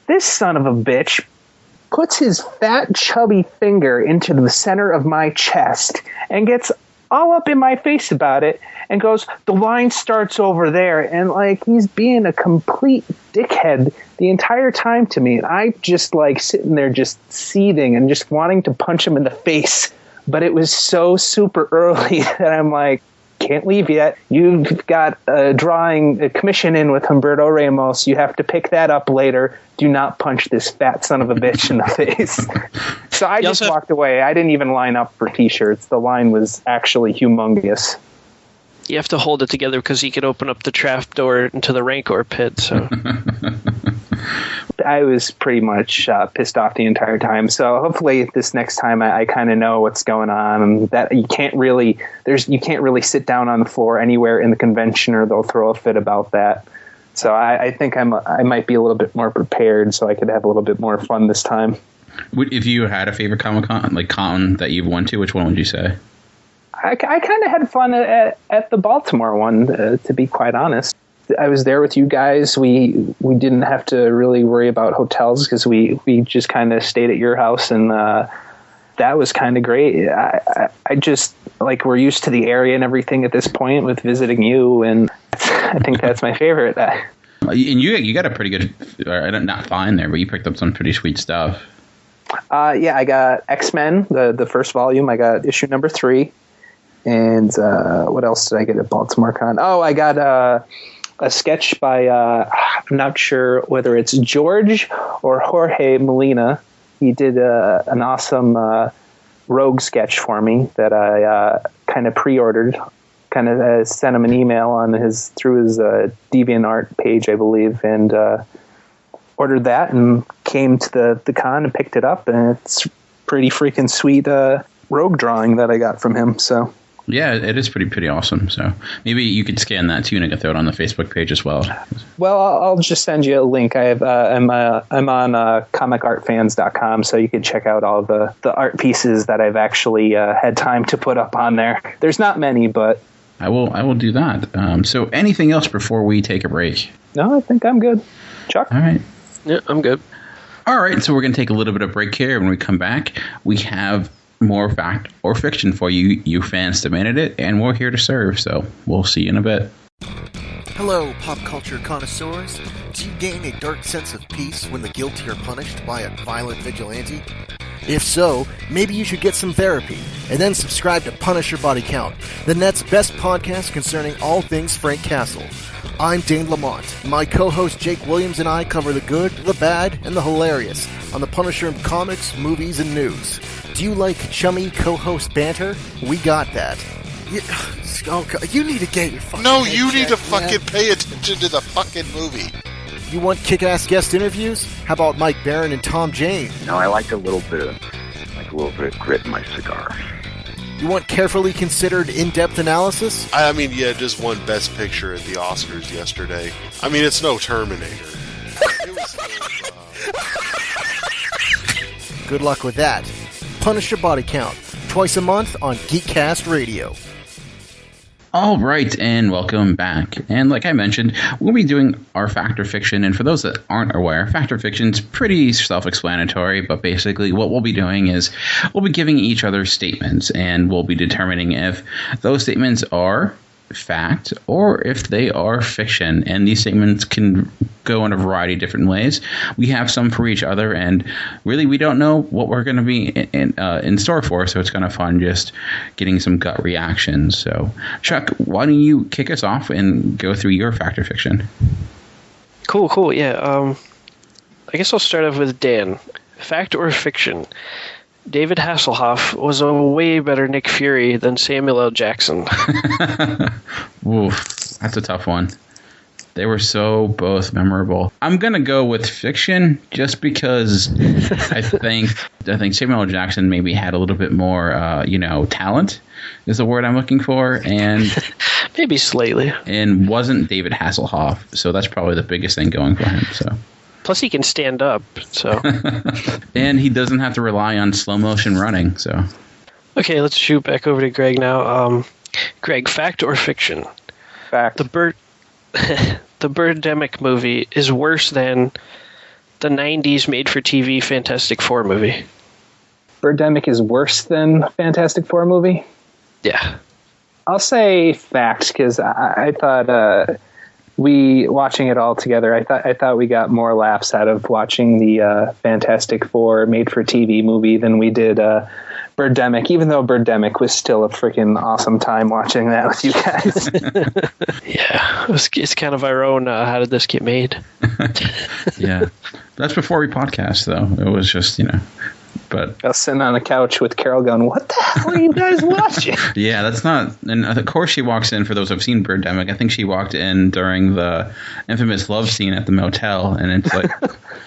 This son of a bitch puts his fat, chubby finger into the center of my chest and gets all up in my face about it and goes, the line starts over there. And like, he's being a complete dickhead the entire time to me. And I just like sitting there just seething and just wanting to punch him in the face. But it was so super early that I'm like, can't leave yet. You've got a commission in with Humberto Ramos. You have to pick that up later. Do not punch this fat son of a bitch in the face. So I just walked away. I didn't even line up for T-shirts. The line was actually humongous. You have to hold it together because he could open up the trap door into the Rancor pit. So I was pretty much pissed off the entire time. So hopefully this next time I kind of know what's going on, and that you can't really sit down on the floor anywhere in the convention, or they'll throw a fit about that. So I think I might be a little bit more prepared, so I could have a little bit more fun this time. If you had a favorite Comic Con, like con that you've went to, which one would you say? I kind of had fun at the Baltimore one, to be quite honest. I was there with you guys. We didn't have to really worry about hotels because we just kind of stayed at your house, and that was kind of great. I just, like, we're used to the area and everything at this point with visiting you, and I think that's my favorite. And you got a pretty good, not find there, but you picked up some pretty sweet stuff. Yeah, I got X-Men, the first volume. I got issue number 3. And what else did I get at Baltimore Con? Oh, I got a sketch by, I'm not sure whether it's George or Jorge Molina. He did an awesome Rogue sketch for me that I kind of pre-ordered. Kind of sent him an email through his DeviantArt page, I believe, and ordered that and came to the con and picked it up. And it's pretty freaking sweet Rogue drawing that I got from him. So. Yeah, it is pretty awesome. So maybe you could scan that too, and I could throw it on the Facebook page as well. Well, I'll just send you a link. I'm on comicartfans.com, so you can check out all the art pieces that I've actually had time to put up on there. There's not many, but I will do that. So anything else before we take a break? No, I think I'm good. Chuck? All right. Yeah, I'm good. All right, so we're going to take a little bit of break here. When we come back, we have more fact or fiction for you. You fans demanded it, and we're here to serve. So we'll see you in a bit. Hello, pop culture connoisseurs. Do you gain a dark sense of peace when the guilty are punished by a violent vigilante? If so, maybe you should get some therapy, and then subscribe to Punisher Body Count, the net's best podcast concerning all things Frank Castle. I'm Dane Lamont. My co-host Jake Williams and I cover the good, the bad, and the hilarious on the Punisher comics, movies, and news. Do you like chummy co-host banter? We got that. You need to get your fucking you need to fucking pay attention to the fucking movie. You want kick-ass guest interviews? How about Mike Barron and Tom Jane? No, I like a little bit of grit in my cigar. You want carefully considered in-depth analysis? I mean, yeah, just won Best Picture at the Oscars yesterday. I mean, it's no Terminator. It was still, Good luck with that. Punisher Body Count, twice a month on Geekcast Radio. All right, and welcome back. And like I mentioned, we'll be doing our fact or fiction. And for those that aren't aware, fact or fiction is pretty self-explanatory. But basically what we'll be doing is we'll be giving each other statements, and we'll be determining if those statements are fact or if they are fiction. And these statements can go in a variety of different ways. We have some for each other, and really we don't know what we're going to be in store for, so it's kind of fun just getting some gut reactions. So Chuck, why don't you kick us off and go through your fact or fiction? Cool, yeah. I guess I'll start off with Dan. Fact or fiction? David Hasselhoff was a way better Nick Fury than Samuel L. Jackson. Oof, that's a tough one. They were so both memorable. I'm gonna go with fiction just because I think Samuel L. Jackson maybe had a little bit more, talent is the word I'm looking for, and maybe slightly, and wasn't David Hasselhoff. So that's probably the biggest thing going for him. So. Plus, he can stand up, so. And he doesn't have to rely on slow motion running, so. Okay, let's shoot back over to Greg now. Greg, fact or fiction? Fact. The Birdemic movie is worse than the 90s made-for-TV Fantastic Four movie. Birdemic is worse than Fantastic Four movie? Yeah. I'll say fact, because I thought... we watching it all together, I thought we got more laughs out of watching the Fantastic Four made-for-TV movie than we did Birdemic, even though Birdemic was still a freaking awesome time watching that with you guys. Yeah, it's kind of our own, how did this get made? Yeah, that's before we podcast, though. It was just, But I was sitting on the couch with Carol going, what the hell are you guys watching? Yeah, that's not... And of course she walks in, for those who've seen Birdemic, I think she walked in during the infamous love scene at the motel, and it's like...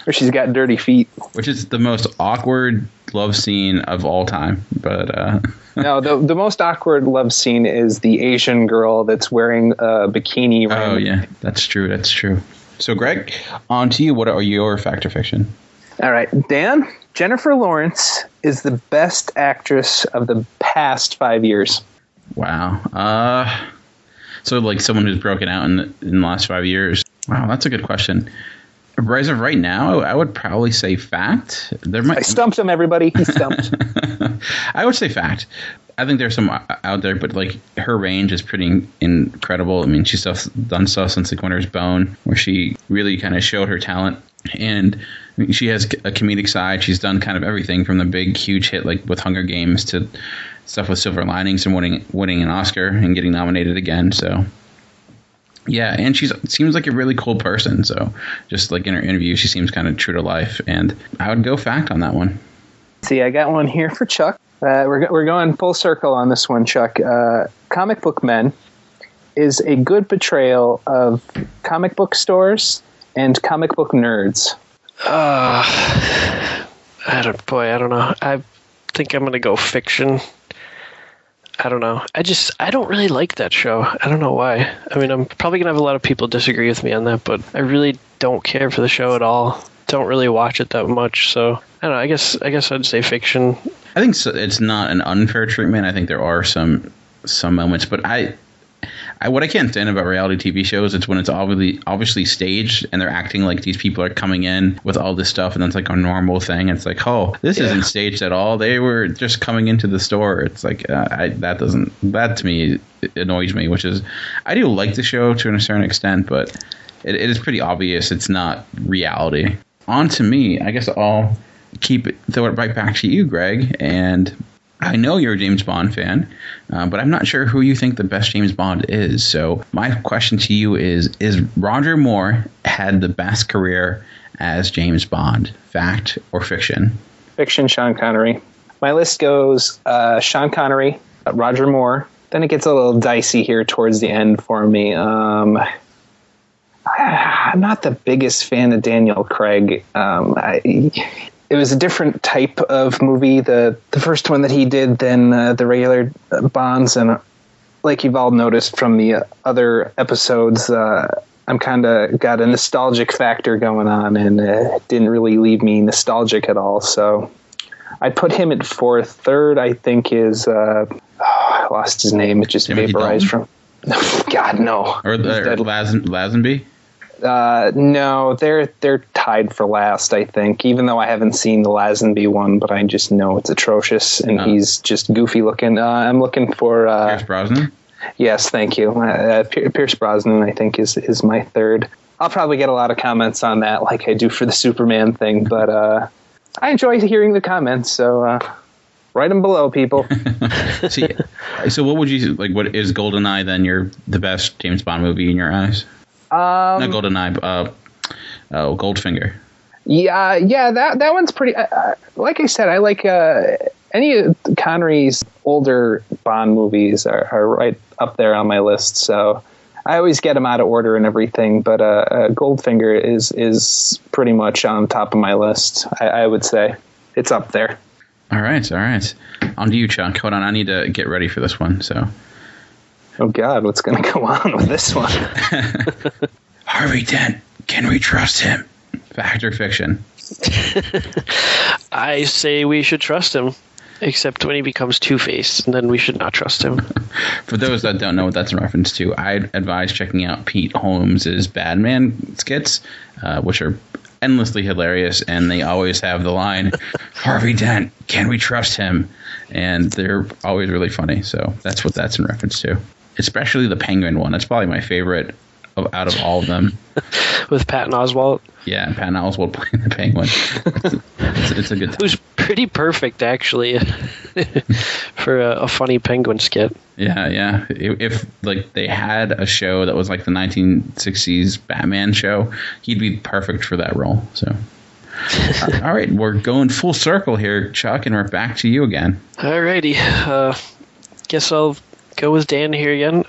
Where she's got dirty feet. Which is the most awkward love scene of all time, but... No, the most awkward love scene is the Asian girl that's wearing a bikini. Oh, yeah, that's true. So, Greg, on to you. What are your fact or fiction? All right, Dan... Jennifer Lawrence is the best actress of the past 5 years. Wow. So like someone who's broken out in the last 5 years. Wow, that's a good question. As of right now, I would probably say fact. I stumped him, everybody. He stumped. I would say fact. I think there's some out there, but like her range is pretty incredible. I mean, she's done stuff since like Winter's Bone, where she really kind of showed her talent. And I mean, she has a comedic side. She's done kind of everything from the big, huge hit like with Hunger Games to stuff with Silver Linings and winning an Oscar and getting nominated again. So, yeah, and she seems like a really cool person. So, just like in her interview, she seems kind of true to life. And I would go fact on that one. See, I got one here for Chuck. We're going full circle on this one, Chuck. Comic Book Men is a good portrayal of comic book stores and comic book nerds. I don't know. I think I'm going to go fiction. I don't know. I don't really like that show. I don't know why. I mean, I'm probably going to have a lot of people disagree with me on that, but I really don't care for the show at all. Don't really watch it that much, so I don't know. I guess I'd say fiction. I think it's not an unfair treatment. I think there are some moments, but I What I can't stand about reality TV shows is when it's obviously staged and they're acting like these people are coming in with all this stuff and it's like a normal thing. It's like, oh, this isn't staged at all. They were just coming into the store. It's like that to me it annoys me. Which is, I do like the show to a certain extent, but it is pretty obvious it's not reality. On to me, I guess I'll throw it right back to you, Greg. And I know you're a James Bond fan, but I'm not sure who you think the best James Bond is. So my question to you is Roger Moore had the best career as James Bond? Fact or fiction? Fiction, Sean Connery. My list goes Sean Connery, Roger Moore. Then it gets a little dicey here towards the end for me. I'm not the biggest fan of Daniel Craig. It was a different type of movie, the first one that he did, than the regular Bonds. And like you've all noticed from the other episodes, I'm kind of got a nostalgic factor going on, and it didn't really leave me nostalgic at all. So I'd put him at fourth. Third, I think, is I lost his name. It just vaporized from. God, no. Or Lazenby? No, they're tied for last, I think, even though I haven't seen the Lazenby one, but I just know it's atrocious, and he's just goofy looking. I'm looking for Pierce Brosnan? Yes, thank you. Pierce Brosnan, I think, is my third. I'll probably get a lot of comments on that, like I do for the Superman thing, but I enjoy hearing the comments, so write them below, people. So what would you, like, what is GoldenEye then the best James Bond movie in your eyes? Not GoldenEye, Goldfinger. Yeah, that one's pretty. Like I said, I like any of Connery's older Bond movies are right up there on my list. So I always get them out of order and everything, but Goldfinger is pretty much on top of my list. I would say it's up there. All right. On to you, Chuck. Hold on, I need to get ready for this one. So. Oh, God, what's going to go on with this one? Harvey Dent, can we trust him? Fact or fiction? I say we should trust him, except when he becomes Two-Face, and then we should not trust him. For those that don't know what that's in reference to, I'd advise checking out Pete Holmes' Batman skits, which are endlessly hilarious, and they always have the line, Harvey Dent, can we trust him? And they're always really funny, so that's what that's in reference to. Especially the Penguin one. That's probably my favorite out of all of them. With Patton Oswalt? Yeah, Patton Oswalt playing the Penguin. It's a good time. It was pretty perfect, actually, for a funny Penguin skit. Yeah. If like they had a show that was like the 1960s Batman show, he'd be perfect for that role. So, all right, we're going full circle here, Chuck, and we're back to you again. Alrighty. Guess I'll go with Dan here again.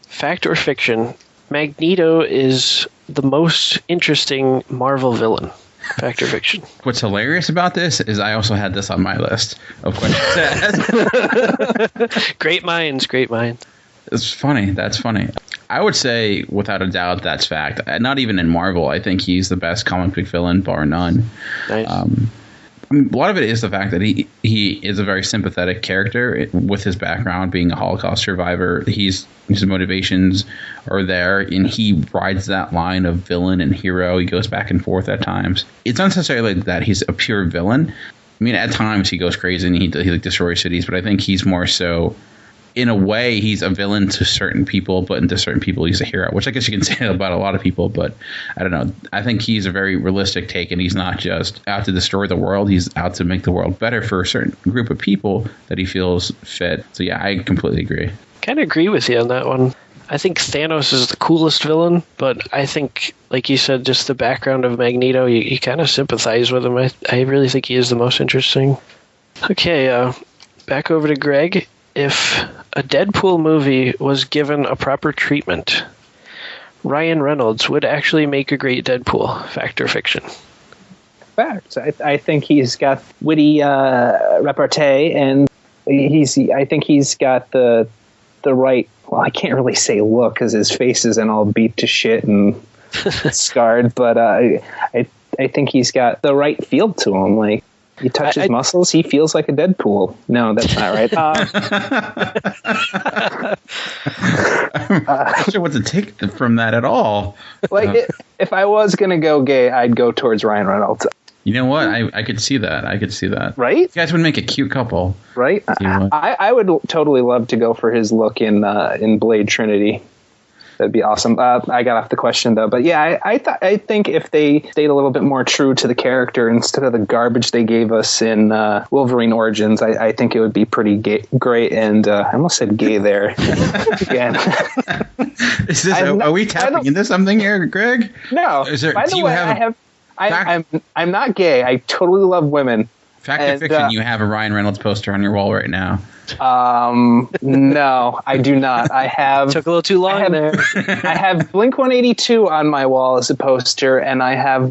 Fact or fiction? Magneto is the most interesting Marvel villain. Fact or fiction? What's hilarious about this is I also had this on my list of questions. Great minds. It's funny. That's funny. I would say, without a doubt, that's fact. Not even in Marvel. I think he's the best comic book villain, bar none. Nice. A lot of it is the fact that he is a very sympathetic character with his background being a Holocaust survivor. His motivations are there, and he rides that line of villain and hero. He goes back and forth at times. It's not necessarily that he's a pure villain. I mean, at times he goes crazy and he destroys cities, but I think he's more so, in a way, he's a villain to certain people, but to certain people he's a hero, which I guess you can say about a lot of people, but I don't know. I think he's a very realistic take, and he's not just out to destroy the world. He's out to make the world better for a certain group of people that he feels fit. So yeah, I completely agree. Kind of agree with you on that one. I think Thanos is the coolest villain, but I think, like you said, just the background of Magneto, you kind of sympathize with him. I really think he is the most interesting. Okay, back over to Greg. If a Deadpool movie was given a proper treatment, Ryan Reynolds would actually make a great Deadpool. Fact or fiction? Fact. I think he's got witty repartee, and I think he's got the right. Well, I can't really say look because his face isn't all beat to shit and scarred, but I think he's got the right feel to him. Like, You touch his muscles, he feels like a Deadpool. No, that's not right. I'm not sure what to take from that at all. If I was going to go gay, I'd go towards Ryan Reynolds. You know what? I could see that. Right? You guys would make a cute couple. Right? I would totally love to go for his look in Blade Trinity. That'd be awesome. I got off the question though, but yeah, I think if they stayed a little bit more true to the character instead of the garbage they gave us in Wolverine Origins, I think it would be pretty great. And I almost said gay there again. Are we tapping into something here, Greg? No. By the way, I'm not gay. I totally love women. Fact or fiction? You have a Ryan Reynolds poster on your wall right now. No, I do not. I have took a little too long there. I have Blink-182 on my wall as a poster, and I have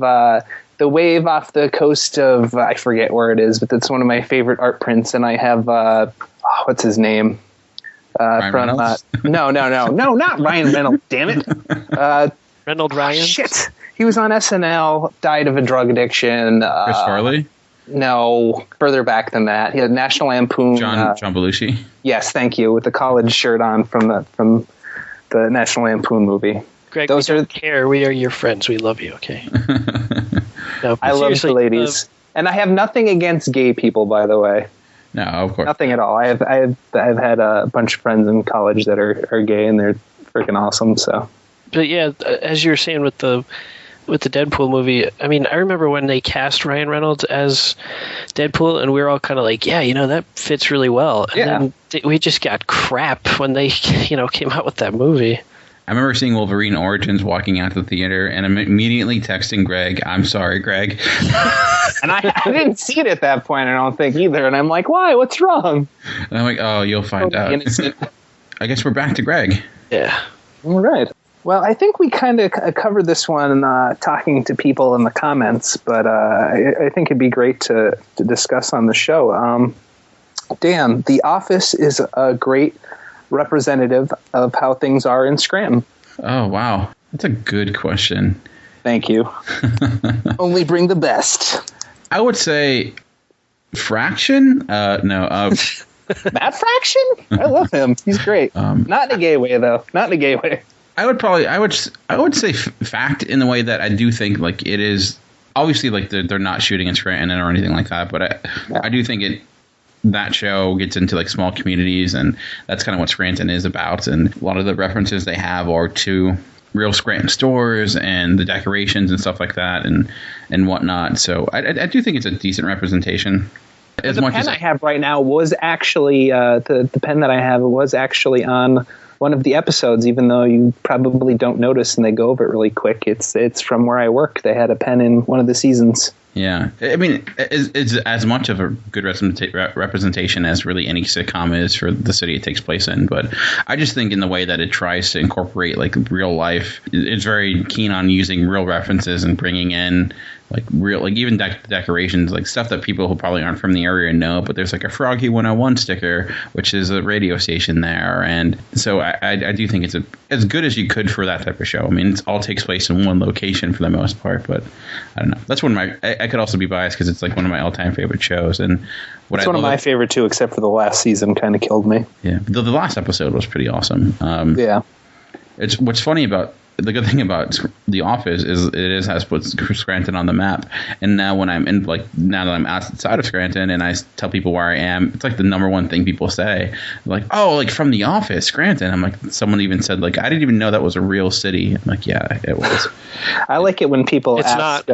the wave off the coast of I forget where it is, but it's one of my favorite art prints. And I have what's his name? Ryan Reynolds? No, not Ryan Reynolds. Damn it, Reynolds Ryan. Shit, he was on SNL. Died of a drug addiction. Chris Farley. No, further back than that. He had National Lampoon. John Belushi. Yes, thank you. With the college shirt on from the National Lampoon movie. Greg, we don't care. We are your friends. We love you. Okay. No, I love the ladies, and I have nothing against gay people. By the way, no, of course, nothing at all. I've had a bunch of friends in college that are gay, and they're freaking awesome. So, but yeah, as you were saying with the Deadpool movie, I mean, I remember when they cast Ryan Reynolds as Deadpool, and we were all kind of like, yeah, that fits really well. And then we just got crap when they, came out with that movie. I remember seeing Wolverine Origins, walking out the theater, and I'm immediately texting Greg, I'm sorry, Greg. And I didn't see it at that point, I don't think, either. And I'm like, why? What's wrong? And I'm like, oh, you'll find out. I guess we're back to Greg. Yeah. All right. Well, I think we kind of covered this one talking to people in the comments, but I think it'd be great to discuss on the show. Dan, The Office is a great representative of how things are in Scranton. Oh, wow. That's a good question. Thank you. Only bring the best. I would say Fraction? No. Matt Fraction? I love him. He's great. Not in a gay way, though. Not in a gay way. I would say fact in the way that I do think like it is obviously like they're not shooting in Scranton or anything like that, but I do think that show gets into like small communities, and that's kind of what Scranton is about. And a lot of the references they have are to real Scranton stores and the decorations and stuff like that and whatnot. So I do think it's a decent representation. The pen I have right now was actually the pen that I have was actually on one of the episodes, even though you probably don't notice and they go over it really quick. It's from where I work. They had a pen in one of the seasons. Yeah. I mean, it's as much of a good representation as really any sitcom is for the city it takes place in. But I just think in the way that it tries to incorporate like real life, it's very keen on using real references and bringing in like real, like even decorations, like stuff that people who probably aren't from the area know, but there's like a Froggy 101 sticker, which is a radio station there. And so I do think it's as good as you could for that type of show. I mean, it all takes place in one location for the most part, but I don't know. That's one of my, I could also be biased because it's like one of my all-time favorite shows. And it's one of my favorite too, except for the last season kind of killed me. Yeah. The last episode was pretty awesome. Yeah. It's what's funny about the good thing about The Office is has put Scranton on the map. And now when I'm in, like, now that I'm outside of Scranton and I tell people where I am, it's like the number one thing people say. Like, oh, like from The Office, Scranton. I'm like, someone even said, like, I didn't even know that was a real city. I'm like, yeah, it was. I like it when people ask.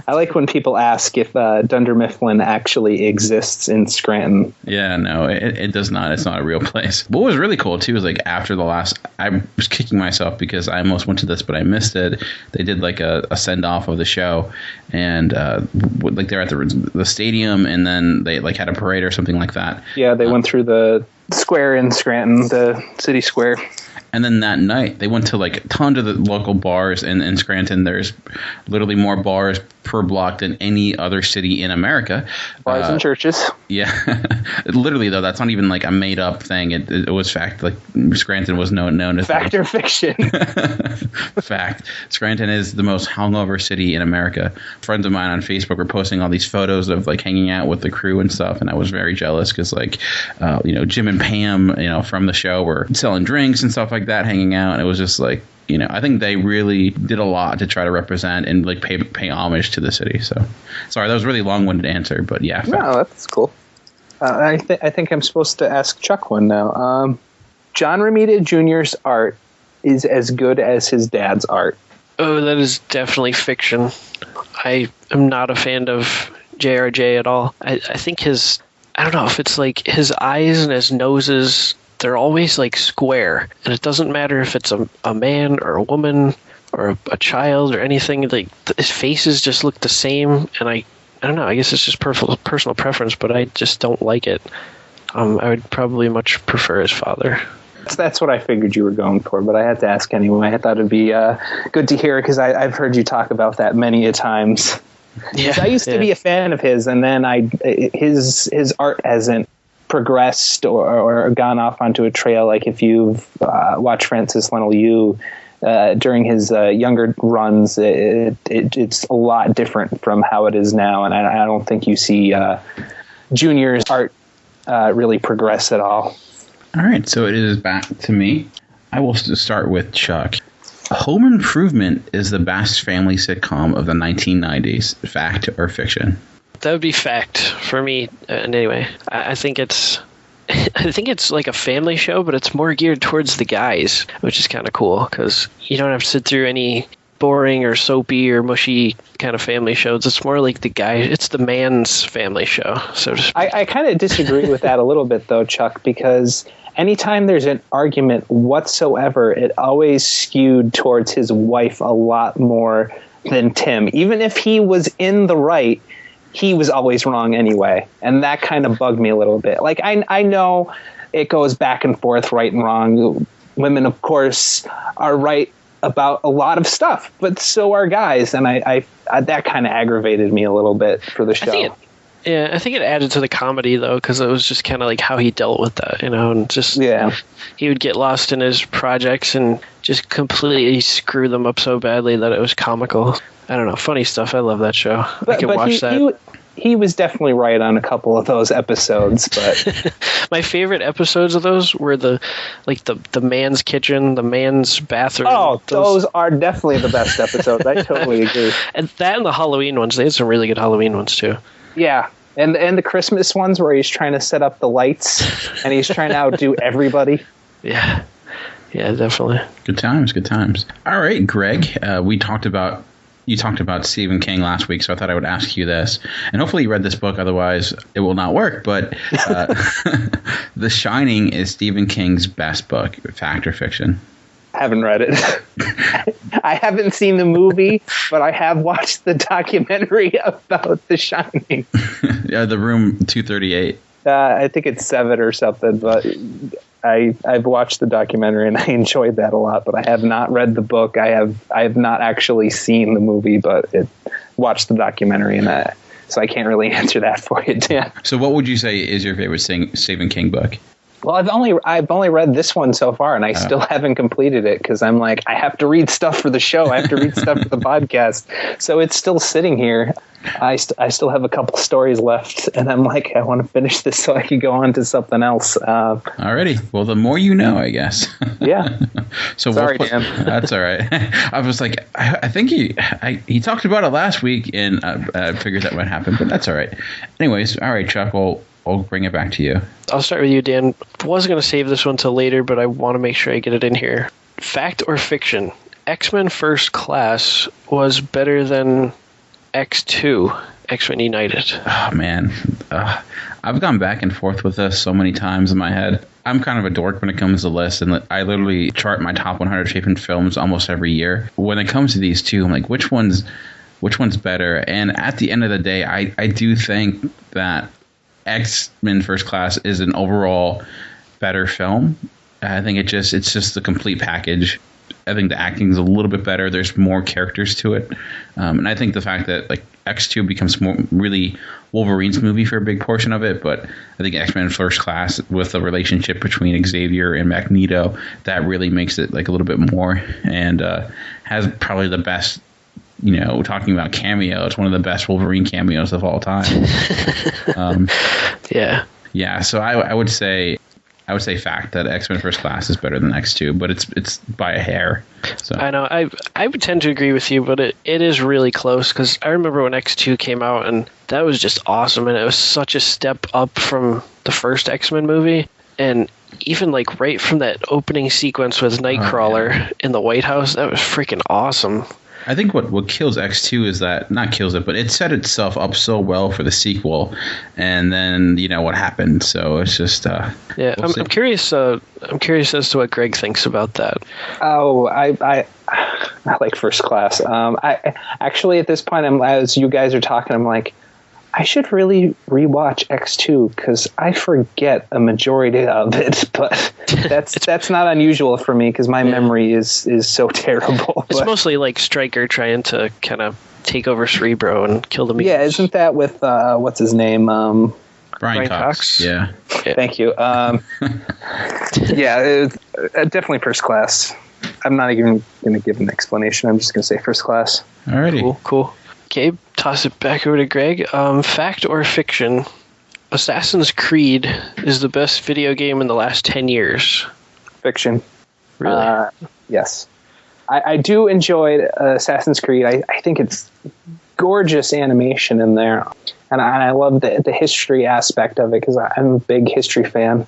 I like when people ask if Dunder Mifflin actually exists in Scranton. Yeah, no, it does not. It's not a real place. What was really cool too is like after the last, I was kicking myself because I almost went to this, but I missed it. They did like a send off of the show, and like they're at the stadium, and then they like had a parade or something like that. Yeah, they went through the square in Scranton, the city square. And then that night, they went to like a ton of the local bars in Scranton. There's literally more bars per block than any other city in America. Bars and churches. Yeah. Literally, though, that's not even like a made-up thing. It was fact. Like, Scranton was known as... Fact or fiction? Fact. Scranton is the most hungover city in America. Friends of mine on Facebook were posting all these photos of, like, hanging out with the crew and stuff, and I was very jealous because, like, Jim and Pam, from the show were selling drinks and stuff like that, hanging out, and it was just like, I think they really did a lot to try to represent and like pay homage to the city. So, sorry, that was a really long-winded answer, but yeah. No, that's cool. I think I'm supposed to ask Chuck one now. John Romita Jr.'s art is as good as his dad's art. Oh, that is definitely fiction. I am not a fan of JRJ at all. I think I don't know if it's like his eyes and his noses, they're always like square, and it doesn't matter if it's a man or a woman or a child or anything. Like his faces just look the same, and I don't know. I guess it's just personal preference, but I just don't like it. I would probably much prefer his father. That's what I figured you were going for, but I had to ask anyway. I thought it'd be good to hear because I've heard you talk about that many a times. Yeah, I used to be a fan of his, and then his art hasn't progressed or gone off onto a trail. Like if you've watched Francis Lennell Yu during his younger runs, it's a lot different from how it is now, and I don't think you see Junior's art really progress at all. All right, so it is back to me. I will start with Chuck. Home Improvement is the best family sitcom of the 1990s. Fact or fiction? That would be fact for me. And anyway, I think it's like a family show, but it's more geared towards the guys, which is kind of cool because you don't have to sit through any boring or soapy or mushy kind of family shows. It's more like the guy. It's the man's family show. So I kind of disagree with that a little bit, though, Chuck, because anytime there's an argument whatsoever, it always skewed towards his wife a lot more than Tim. Even if he was in the right, he was always wrong anyway. And that kind of bugged me a little bit. Like, I know it goes back and forth, right and wrong. Women, of course, are right about a lot of stuff, but so are guys. And I that kind of aggravated me a little bit for the show. I think it added to the comedy, though, because it was just kind of like how he dealt with that, and just he would get lost in his projects and just completely screw them up so badly that it was comical. I don't know, funny stuff. I love that show. I can watch that. He was definitely right on a couple of those episodes, but my favorite episodes of those were the man's kitchen, the man's bathroom. Oh, those are definitely the best episodes. I totally agree. And that and the Halloween ones. They had some really good Halloween ones too. Yeah. And the Christmas ones where he's trying to set up the lights and he's trying to outdo everybody. Yeah. Yeah, definitely. Good times. All right, Greg, you talked about Stephen King last week, so I thought I would ask you this. And hopefully you read this book, otherwise it will not work. But The Shining is Stephen King's best book, fact or fiction? I haven't read it. I haven't seen the movie, but I have watched the documentary about The Shining. Yeah, The Room 238. I think it's 7 or something, but I've watched the documentary and I enjoyed that a lot, but I have not read the book. I have not actually seen the movie, but watched the documentary and that, so I can't really answer that for you, Dan. So what would you say is your favorite Stephen King book? Well, I've only read this one so far, and I still haven't completed it because I'm like, I have to read stuff for the show. I have to read stuff for the podcast. So it's still sitting here. I still have a couple stories left, and I'm like, I want to finish this so I can go on to something else. Alrighty. Well, the more you know, I guess. Yeah. So sorry, Dan. That's all right. I was like, I think he talked about it last week, and I figured that might happen, but that's all right. Anyways, all right, Chuck. Well, I'll bring it back to you. I'll start with you, Dan. I was going to save this one till later, but I want to make sure I get it in here. Fact or fiction? X-Men First Class was better than X2, X-Men United. Oh, man. I've gone back and forth with this so many times in my head. I'm kind of a dork when it comes to lists, and I literally chart my top 100 favorite films almost every year. When it comes to these two, I'm like, which one's better? And at the end of the day, I do think that X-Men First Class is an overall better film. I think it's just the complete package. I think the acting is a little bit better. There's more characters to it, and I think the fact that like X2 becomes more really Wolverine's movie for a big portion of it, but I think X-Men First Class with the relationship between Xavier and Magneto, that really makes it like a little bit more, and has probably the best. Talking about cameo, it's one of the best Wolverine cameos of all time. Yeah. So I would say fact that X-Men First Class is better than X2, but it's by a hair. So I know I would tend to agree with you, but it is really close because I remember when X2 came out and that was just awesome, and it was such a step up from the first X-Men movie, and even like right from that opening sequence with Nightcrawler in the White House, that was freaking awesome. I think what kills X2 is that, not kills it, but it set itself up so well for the sequel, and then what happened. So it's just I'm curious. I'm curious as to what Greg thinks about that. Oh, I like First Class. I actually at this point, as you guys are talking, I'm like, I should really rewatch X2 because I forget a majority of it, but that's not unusual for me because my memory is so terrible. It's mostly like Stryker trying to kind of take over Cerebro and kill the mutants. Yeah, isn't that with what's his name? Brian Cox. Yeah. Thank you. Definitely First Class. I'm not even going to give an explanation. I'm just going to say First Class. Alrighty. Cool. Okay, toss it back over to Greg. Fact or fiction? Assassin's Creed is the best video game in the last 10 years. Fiction. Really? Yes. I do enjoy Assassin's Creed. I think it's gorgeous animation in there. And I love the history aspect of it because I'm a big history fan.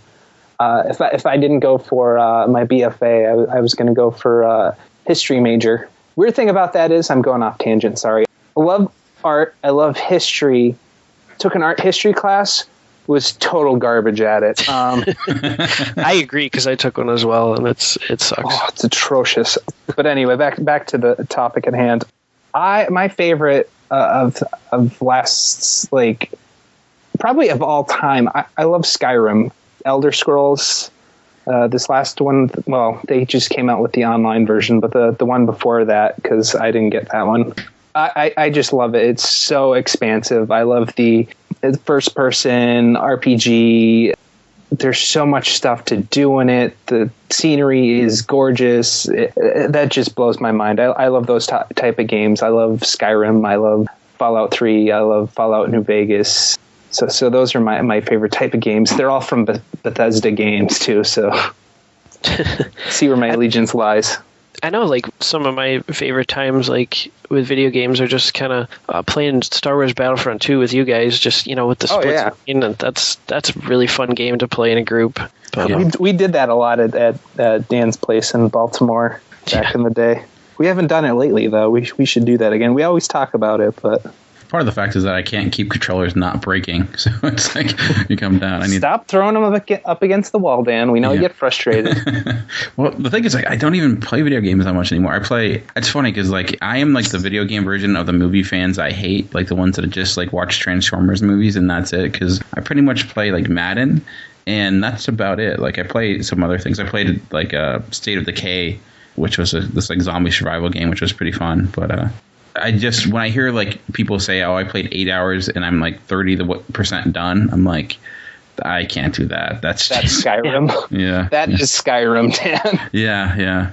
If I didn't go for my BFA, I was going to go for history major. Weird thing about that is, I'm going off tangent, sorry. I love art. I love history. Took an art history class. Was total garbage at it. I agree because I took one as well, and it sucks. Oh, it's atrocious. But anyway, back to the topic at hand. My favorite of last, like, probably of all time. I love Skyrim, Elder Scrolls. This last one, well, they just came out with the online version, but the one before that, because I didn't get that one. I just love it. It's so expansive. I love the first-person RPG. There's so much stuff to do in it. The scenery is gorgeous. That just blows my mind. I love those type of games. I love Skyrim. I love Fallout 3. I love Fallout New Vegas. So those are my favorite type of games. They're all from Bethesda games, too, so see where my allegiance lies. I know, like, some of my favorite times, like, with video games are just kind of playing Star Wars Battlefront 2 with you guys, just, with the split screen, and that's a really fun game to play in a group. But, we did that a lot at Dan's place in Baltimore back in the day. We haven't done it lately, though. We should do that again. We always talk about it, but... Part of the fact is that I can't keep controllers not breaking, so it's like you come down. Stop throwing them up against the wall, Dan. We know you get frustrated. Well, the thing is, like, I don't even play video games that much anymore. It's funny because, like, I am like the video game version of the movie fans I hate, like the ones that just like watch Transformers movies and that's it. Because I pretty much play like Madden, and that's about it. Like, I play some other things. I played like State of Decay, which was this like zombie survival game, which was pretty fun, but. When I hear like people say, "Oh, I played 8 hours and I'm like 30% done," I'm like, I can't do that. That's Skyrim. Yeah, that is Skyrim, Dan. Yeah.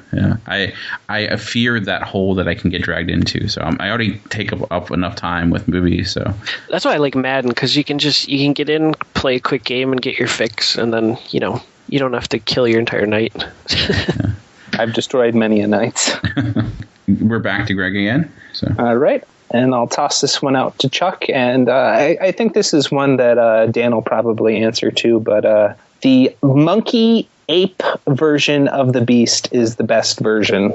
I fear that hole that I can get dragged into. So I already take up enough time with movies. So that's why I like Madden, because you can get in, play a quick game, and get your fix, and then you don't have to kill your entire night. Yeah. I've destroyed many a night. We're back to Greg again. So. All right. And I'll toss this one out to Chuck. And I think this is one that Dan will probably answer too. But the monkey ape version of the Beast is the best version.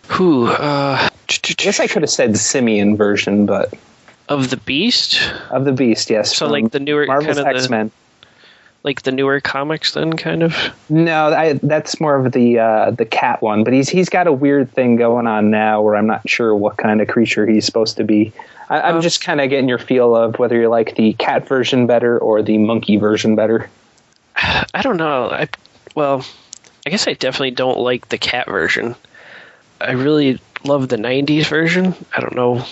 I guess I could have said simian version, but... Of the Beast? Of the Beast, yes. So like the newer... Marvel's kind of X-Men. Like the newer comics, then, kind of? No, that's more of the cat one. But he's got a weird thing going on now where I'm not sure what kind of creature he's supposed to be. I'm just kind of getting your feel of whether you like the cat version better or the monkey version better. I don't know. I guess I definitely don't like the cat version. I really love the 90s version. I don't know.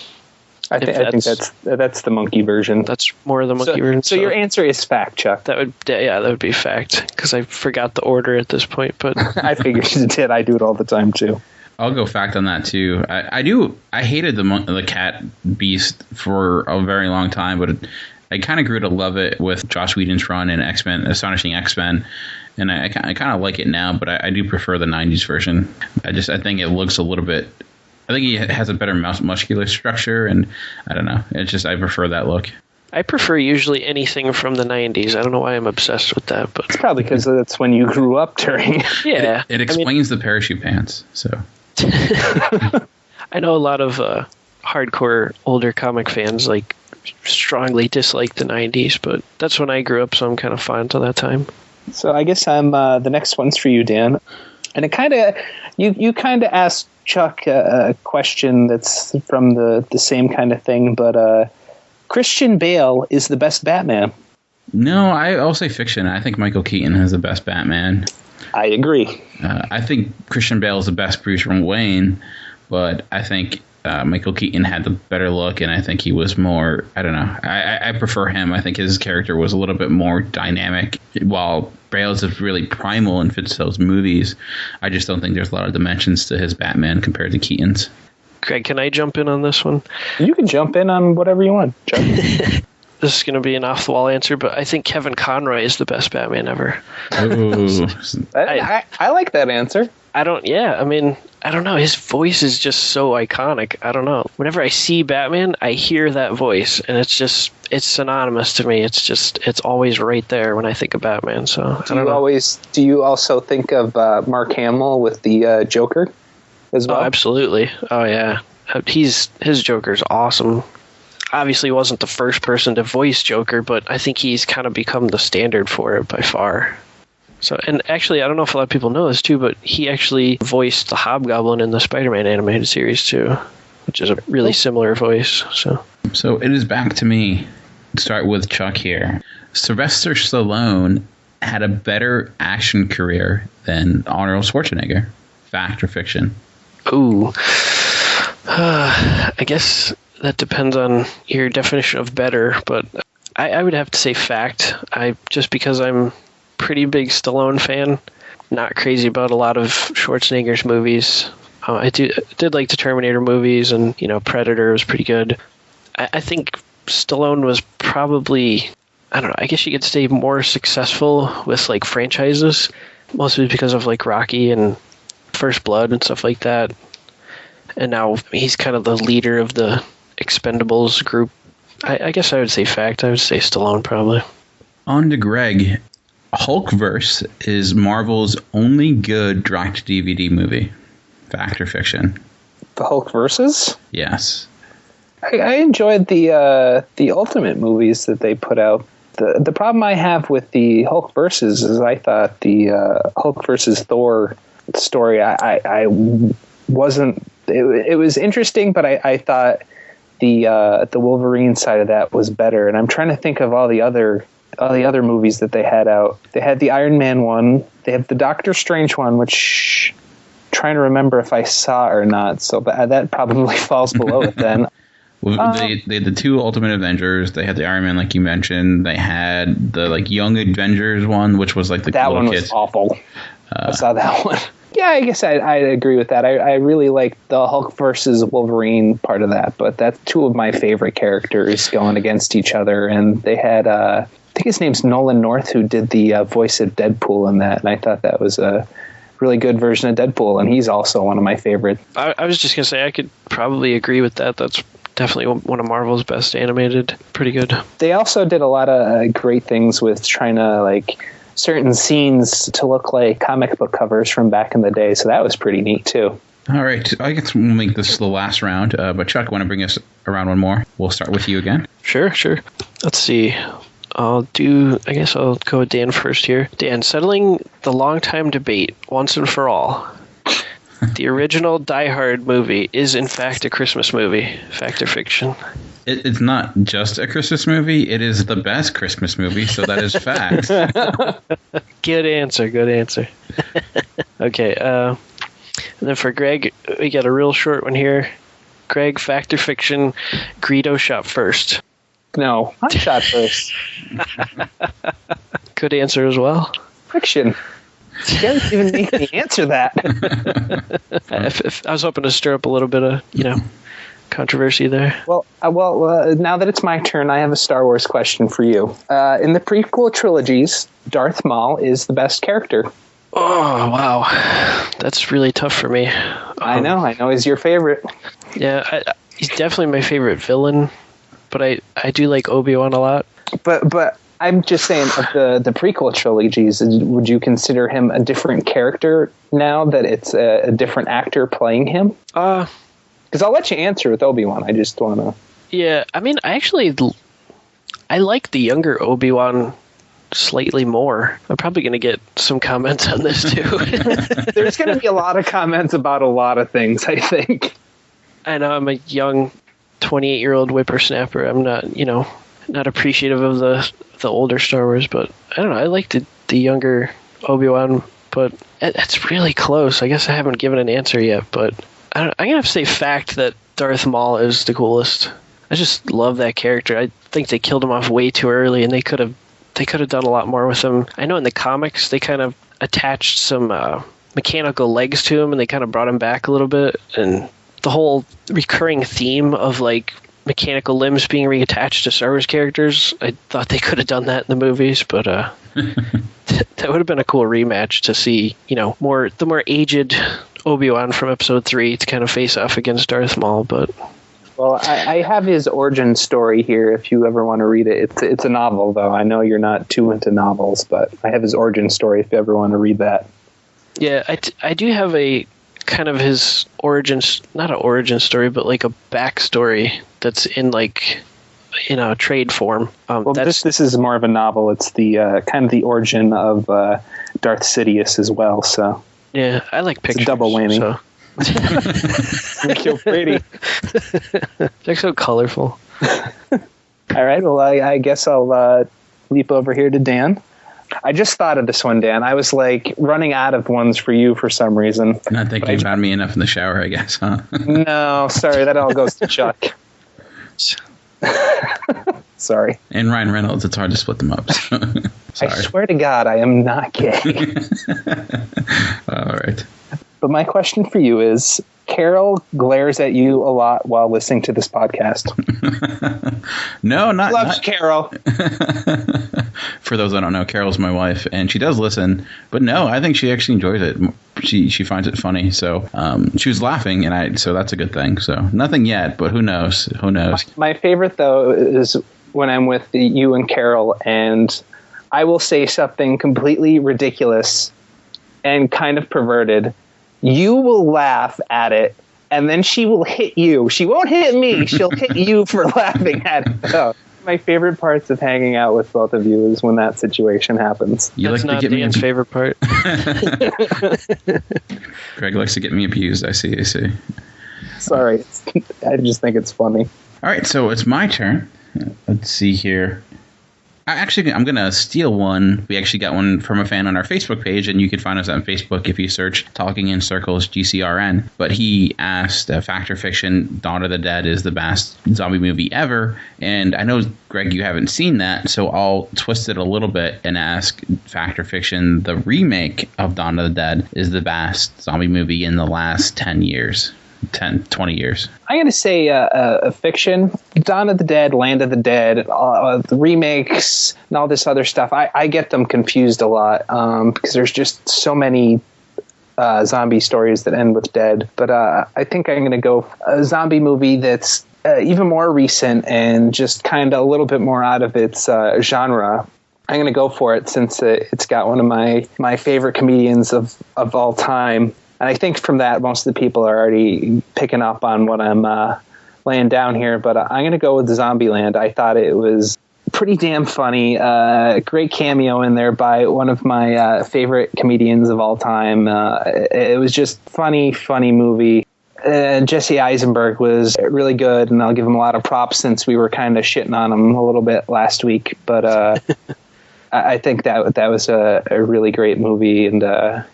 I think that's the monkey version. That's more of the monkey version. So your answer is fact, Chuck. That would be fact, because I forgot the order at this point. But I figured you did. I do it all the time too. I'll go fact on that too. I hated the cat beast for a very long time, but I kind of grew to love it with Joss Whedon's run in X-Men, Astonishing X-Men. And I kind of like it now, but I do prefer the 90s version. I think it looks a little bit... I think he has a better muscular structure, and I don't know. I prefer that look. I prefer usually anything from the 90s. I don't know why I'm obsessed with that, but... It's probably because that's when you grew up during. Yeah. It explains the parachute pants, so... I know a lot of hardcore older comic fans strongly dislike the 90s, but that's when I grew up, so I'm kind of fine till that time. So I guess the next one's for you, Dan. And it kind of, you kind of asked Chuck a question that's from the same kind of thing, but Christian Bale is the best Batman. No, I'll say fiction. I think Michael Keaton has the best Batman. I agree. I think Christian Bale is the best Bruce Wayne, but I think Michael Keaton had the better look, and I think he was more, I don't know, I prefer him. I think his character was a little bit more dynamic, while Bale's is really primal and fits those movies. I just don't think there's a lot of dimensions to his Batman compared to Keaton's. Craig, can I jump in on this one? You can jump in on whatever you want, Chuck. This is going to be an off-the-wall answer, but I think Kevin Conroy is the best Batman ever. Ooh. I like that answer. I don't know. His voice is just so iconic. I don't know. Whenever I see Batman, I hear that voice, and it's synonymous to me. It's always right there when I think of Batman. So do you also think of Mark Hamill with the Joker as well? Oh, absolutely. Oh yeah, his Joker's awesome. Obviously, he wasn't the first person to voice Joker, but I think he's kind of become the standard for it by far. So, and actually, I don't know if a lot of people know this too, but he actually voiced the Hobgoblin in the Spider-Man animated series too, which is a really similar voice. So it is back to me. Start with Chuck here. Sylvester Stallone had a better action career than Arnold Schwarzenegger. Fact or fiction? Ooh. I guess that depends on your definition of better, but I would have to say fact. Just because I'm pretty big Stallone fan, not crazy about a lot of Schwarzenegger's movies. I did like the Terminator movies, and Predator was pretty good. I think Stallone was probably, I don't know, I guess you could say more successful with franchises, mostly because of Rocky and First Blood and stuff like that. And now he's kind of the leader of the Expendables group. I guess I would say fact. I would say Stallone probably. On to Greg. Hulkverse is Marvel's only good direct-to-DVD movie. Fact or fiction? The Hulkverses? Yes. I enjoyed the Ultimate movies that they put out. The problem I have with the Hulkverses is I thought the Hulk versus Thor story, I wasn't... It was interesting, but I thought the Wolverine side of that was better. And I'm trying to think of all the other movies that they had out. They had the Iron Man one. They have the Doctor Strange one, which I'm trying to remember if I saw or not. So that probably falls below it then. Well, they had the two Ultimate Avengers. They had the Iron Man, like you mentioned. They had the Young Avengers one, which was like the that little one kids. Was awful. I saw that one. Yeah, I guess I agree with that. I really like the Hulk versus Wolverine part of that, but that's two of my favorite characters going against each other. And they had, I think his name's Nolan North, who did the voice of Deadpool in that, and I thought that was a really good version of Deadpool, and he's also one of my favorites. I was just going to say I could probably agree with that. That's definitely one of Marvel's best animated. Pretty good. They also did a lot of great things with trying to certain scenes to look like comic book covers from back in the day, so that was pretty neat too. All right, I guess we'll make this the last round, but Chuck, want to bring us around one more? We'll start with you again. Sure. Let's see. I guess I'll go with Dan first here. Dan, settling the long-time debate once and for all. The original Die Hard movie is in fact a Christmas movie. Fact or fiction? It's not just a Christmas movie. It is the best Christmas movie, so that is fact. Good answer. Okay. And then for Greg, we got a real short one here. Greg, fact or fiction, Greedo shot first. No, I shot first. Good answer as well. Fiction. You can't even make me answer that. If I was hoping to stir up a little bit of, controversy there. Well, now that it's my turn, I have a Star Wars question for you. In the prequel trilogies, Darth Maul is the best character. Oh, wow. That's really tough for me. I know. He's your favorite. Yeah, he's definitely my favorite villain, but I do like Obi-Wan a lot. But I'm just saying, of the prequel trilogies, would you consider him a different character now that it's a different actor playing him? Because I'll let you answer with Obi-Wan. I just want to... Yeah, I mean, I like the younger Obi-Wan slightly more. I'm probably going to get some comments on this, too. There's going to be a lot of comments about a lot of things, I think. I know I'm a young 28-year-old whippersnapper. I'm not, not appreciative of the older Star Wars, but I don't know. I like the younger Obi-Wan, but it's really close. I guess I haven't given an answer yet, but I'm going to have to say fact that Darth Maul is the coolest. I just love that character. I think they killed him off way too early, and they could have done a lot more with him. I know in the comics they kind of attached some mechanical legs to him, and they kind of brought him back a little bit, and the whole recurring theme of like mechanical limbs being reattached to Star Wars characters, I thought they could have done that in the movies, but that would have been a cool rematch to see, the more aged Obi-Wan from Episode 3 to kind of face off against Darth Maul. But well, I have his origin story here if you ever want to read it. It's a novel, though. I know you're not too into novels, but I have his origin story if you ever want to read that. Yeah, I do have a kind of his origins, not an origin story, but like a backstory that's in like trade form. This is more of a novel. It's the kind of the origin of Darth Sidious as well. So yeah, I like pictures. It's a double whammy. So. You're pretty. They're so colorful. All right. Well, I guess I'll leap over here to Dan. I just thought of this one, Dan. I was like running out of ones for you for some reason. Not thinking about me enough in the shower, I guess, huh? No, sorry. That all goes to Chuck. Sorry. And Ryan Reynolds, it's hard to split them up. So. I swear to God, I am not gay. All right. But my question for you is, Carol glares at you a lot while listening to this podcast. No, Loves Carol. For those that don't know, Carol's my wife, and she does listen. But no, I think she actually enjoys it. She finds it funny. So she was laughing, so that's a good thing. So nothing yet, but who knows? Who knows? My favorite, though, is when I'm with you and Carol, and I will say something completely ridiculous and kind of perverted. You will laugh at it, and then she will hit you. She won't hit me. She'll hit you for laughing at it. So, my favorite parts of hanging out with both of you is when that situation happens. That's not Dan's favorite part. Greg likes to get me abused. I see. Sorry. I just think it's funny. All right, so it's my turn. Let's see here. I'm going to steal one. We actually got one from a fan on our Facebook page, and you can find us on Facebook if you search Talking in Circles GCRN. But he asked, fact or fiction, Dawn of the Dead is the best zombie movie ever. And I know, Greg, you haven't seen that, so I'll twist it a little bit and ask, fact or fiction, the remake of Dawn of the Dead is the best zombie movie in the last 10 years. 10, 20 years. I'm going to say a fiction. Dawn of the Dead, Land of the Dead, the remakes, and all this other stuff. I get them confused a lot because there's just so many zombie stories that end with dead. But I think I'm going to go a zombie movie that's even more recent and just kind of a little bit more out of its genre. I'm going to go for it since it's got one of my favorite comedians of all time. And I think from that, most of the people are already picking up on what I'm laying down here. But I'm going to go with Zombieland. I thought it was pretty damn funny. Great cameo in there by one of my favorite comedians of all time. It was just funny movie. Jesse Eisenberg was really good, and I'll give him a lot of props since we were kind of shitting on him a little bit last week. But I think that was a really great movie, and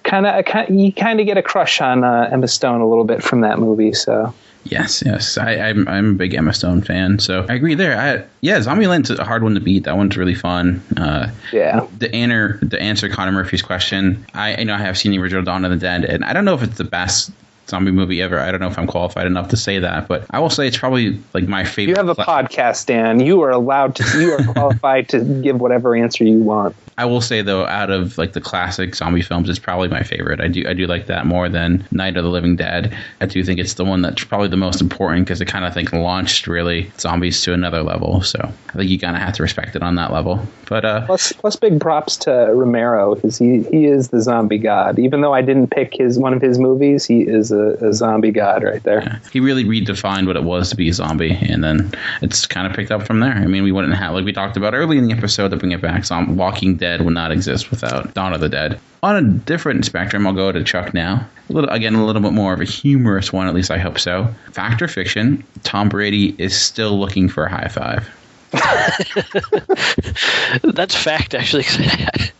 you kind of get a crush on Emma Stone a little bit from that movie. So yes, I'm a big Emma Stone fan, so I agree there. Zombieland's a hard one to beat. That one's really fun. To answer Connor Murphy's question, I have seen the original Dawn of the Dead, and I don't know if it's the best zombie movie ever. I don't know if I'm qualified enough to say that, but I will say it's probably like my favorite. You have a podcast, Dan. You are qualified to give whatever answer you want. I will say though, out of like the classic zombie films, it's probably my favorite. I do like that more than Night of the Living Dead. I do think it's the one that's probably the most important because it kind of launched really zombies to another level. So I think you kind of have to respect it on that level. But plus big props to Romero because he is the zombie god. Even though I didn't pick one of his movies, he is a zombie god right there. Yeah. He really redefined what it was to be a zombie, and then it's kind of picked up from there. I mean, we wouldn't have, like we talked about early in the episode, to bring it back, Walking Dead would not exist without Dawn of the Dead. On a different spectrum, I'll go to Chuck now. A little bit more of a humorous one, at least I hope so. Fact or fiction, Tom Brady is still looking for a high five. That's fact, actually.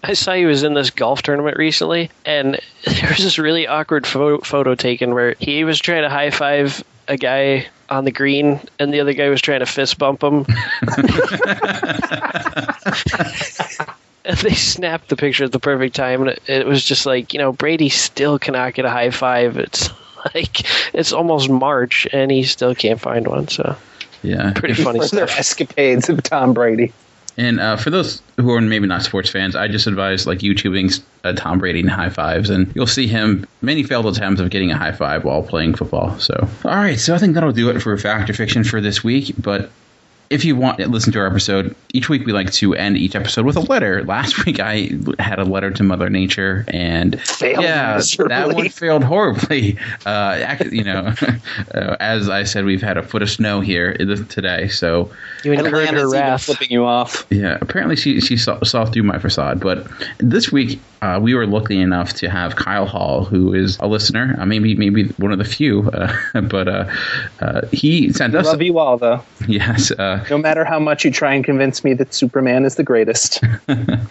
I saw he was in this golf tournament recently, and there was this really awkward photo taken where he was trying to high five a guy on the green, and the other guy was trying to fist bump him. And they snapped the picture at the perfect time, and it was just like, Brady still cannot get a high five. It's like it's almost March, and he still can't find one. So yeah, pretty funny stuff. Escapades of Tom Brady. And for those who are maybe not sports fans, I just advise YouTubing Tom Brady and high fives, and you'll see many failed attempts of getting a high five while playing football. So, all right, so I think that'll do it for Fact or Fiction for this week. But if you want to listen to our episode, each week we like to end each episode with a letter. Last week I had a letter to Mother Nature, and that one failed horribly. As I said, we've had a foot of snow here today, so you incurred her wrath, flipping you off. Yeah, apparently she saw through my facade. But this week we were lucky enough to have Kyle Hall, who is a listener, maybe one of the few, but he sent us. Love you all, though. Yes. No matter how much you try and convince me that Superman is the greatest.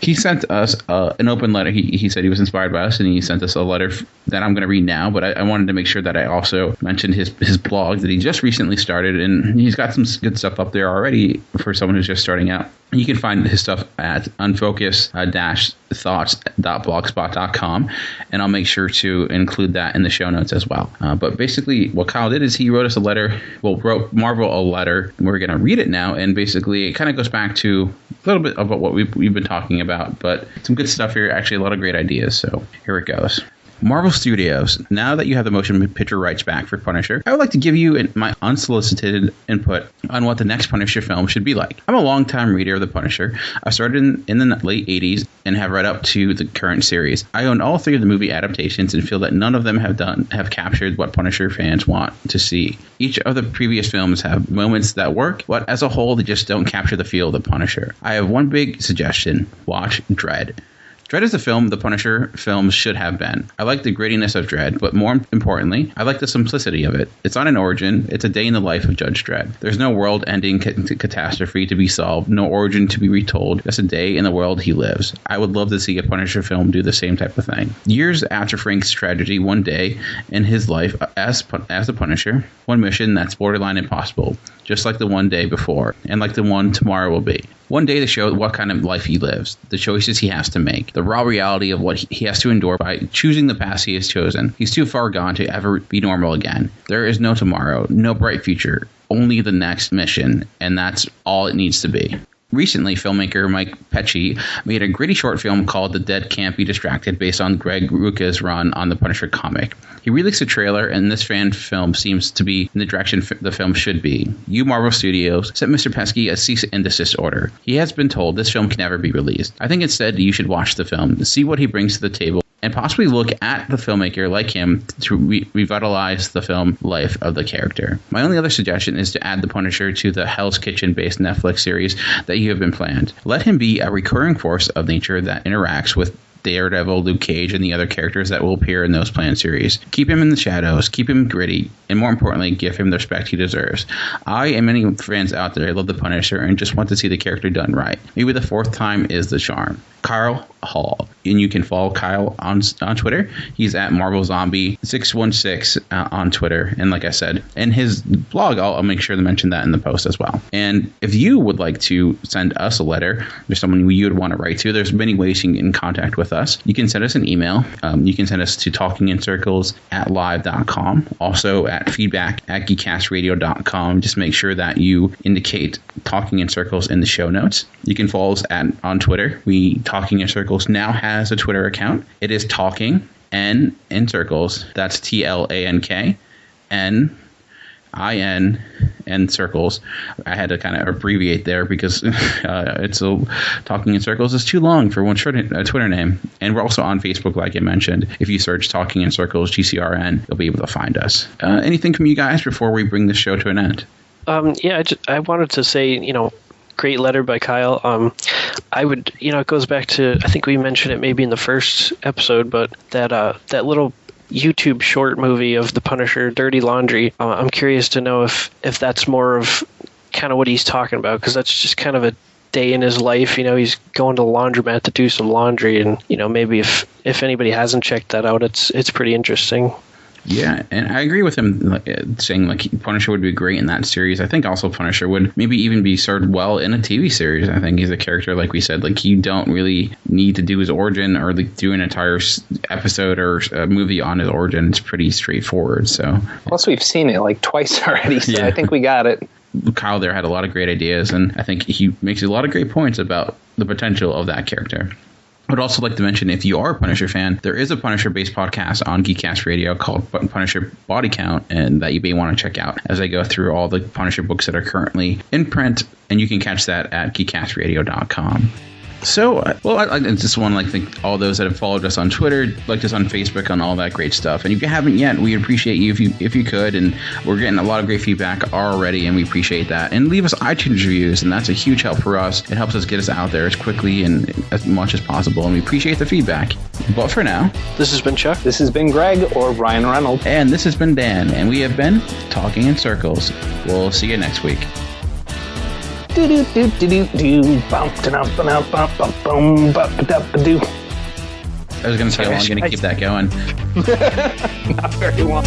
He sent us an open letter. He said he was inspired by us, and he sent us a letter that I'm going to read now. But I wanted to make sure that I also mentioned his blog that he just recently started, and he's got some good stuff up there already for someone who's just starting out. You can find his stuff at unfocus-thoughts.blogspot.com, and I'll make sure to include that in the show notes as well. But basically, what Kyle did is he wrote us a letter. Wrote Marvel a letter. We're going to read it now, and basically, it kind of goes back to a little bit about what we've been talking about, but some good stuff here. Actually, a lot of great ideas. So here it goes. Marvel Studios, now that you have the motion picture rights back for Punisher, I would like to give you my unsolicited input on what the next Punisher film should be like. I'm a longtime reader of the Punisher. I started in the late 80s and have read up to the current series. I own all three of the movie adaptations and feel that none of them have captured what Punisher fans want to see. Each of the previous films have moments that work, but as a whole, they just don't capture the feel of the Punisher. I have one big suggestion. Watch Dredd. Dredd is the film the Punisher films should have been. I like the grittiness of Dredd, but more importantly, I like the simplicity of it. It's not an origin, it's a day in the life of Judge Dredd. There's no world-ending catastrophe to be solved, no origin to be retold, just a day in the world he lives. I would love to see a Punisher film do the same type of thing. Years after Frank's tragedy, one day in his life as the Punisher, one mission that's borderline impossible, just like the one day before, and like the one tomorrow will be. One day to show what kind of life he lives, the choices he has to make, the raw reality of what he has to endure by choosing the path he has chosen. He's too far gone to ever be normal again. There is no tomorrow, no bright future, only the next mission, and that's all it needs to be. Recently, filmmaker Mike Pecci made a gritty short film called The Dead Can't Be Distracted based on Greg Rucka's run on the Punisher comic. He released a trailer, and this fan film seems to be in the direction the film should be. You, Marvel Studios, sent Mr. Pesci a cease and desist order. He has been told this film can never be released. I think instead you should watch the film, see what he brings to the table, and possibly look at the filmmaker like him to revitalize the film life of the character. My only other suggestion is to add the Punisher to the Hell's Kitchen-based Netflix series that you have been planned. Let him be a recurring force of nature that interacts with Daredevil, Luke Cage, and the other characters that will appear in those planned series. Keep him in the shadows, keep him gritty, and more importantly, give him the respect he deserves. I and many fans out there love the Punisher and just want to see the character done right. Maybe the fourth time is the charm. Carl Hall. and you can follow Kyle on Twitter. He's at MarvelZombie616 on Twitter. And like I said, and his blog, I'll make sure to mention that in the post as well. And if you would like to send us a letter, there's someone you would want to write to, there's many ways you can get in contact with us. You can send us an email. You can send us to talkingincircles@live.com. Also at feedback@geekcastradio.com. Just make sure that you indicate Talking in Circles in the show notes. You can follow us on Twitter. Talking in Circles now has a Twitter account. It is Talking N in Circles. That's TLANK N IN and Circles. I had to kind of abbreviate there because Talking in Circles is too long for one Twitter name. And we're also on Facebook, like I mentioned. If you search Talking in Circles GCRN, you'll be able to find us. Anything from you guys before we bring this show to an end? I wanted to say, great letter by Kyle. I would, it goes back to, I think we mentioned it maybe in the first episode, but that little YouTube short movie of the Punisher, Dirty Laundry. I'm curious to know if that's more of kind of what he's talking about, because that's just kind of a day in his life. He's going to the laundromat to do some laundry, and maybe if anybody hasn't checked that out, it's pretty interesting. Yeah, and I agree with him saying Punisher would be great in that series. I think also Punisher would maybe even be served well in a TV series. I think he's a character, like we said, you don't really need to do his origin or do an entire episode or a movie on his origin. It's pretty straightforward. So plus we've seen it twice already, so yeah. I think we got it. Kyle there had a lot of great ideas, and I think he makes a lot of great points about the potential of that character. I would also like to mention, if you are a Punisher fan, there is a Punisher-based podcast on Geekcast Radio called Punisher Body Count, and that you may want to check out as I go through all the Punisher books that are currently in print, and you can catch that at geekcastradio.com. So, I just want to thank all those that have followed us on Twitter, liked us on Facebook, on all that great stuff. And if you haven't yet, we appreciate you if you could. And we're getting a lot of great feedback already, and we appreciate that. And leave us iTunes reviews, and that's a huge help for us. It helps us get us out there as quickly and as much as possible, and we appreciate the feedback. But for now, this has been Chuck. This has been Greg, or Ryan Reynolds. And this has been Dan, and we have been Talking in Circles. We'll see you next week. I was going to say how long I'm going to keep that going. Not very long.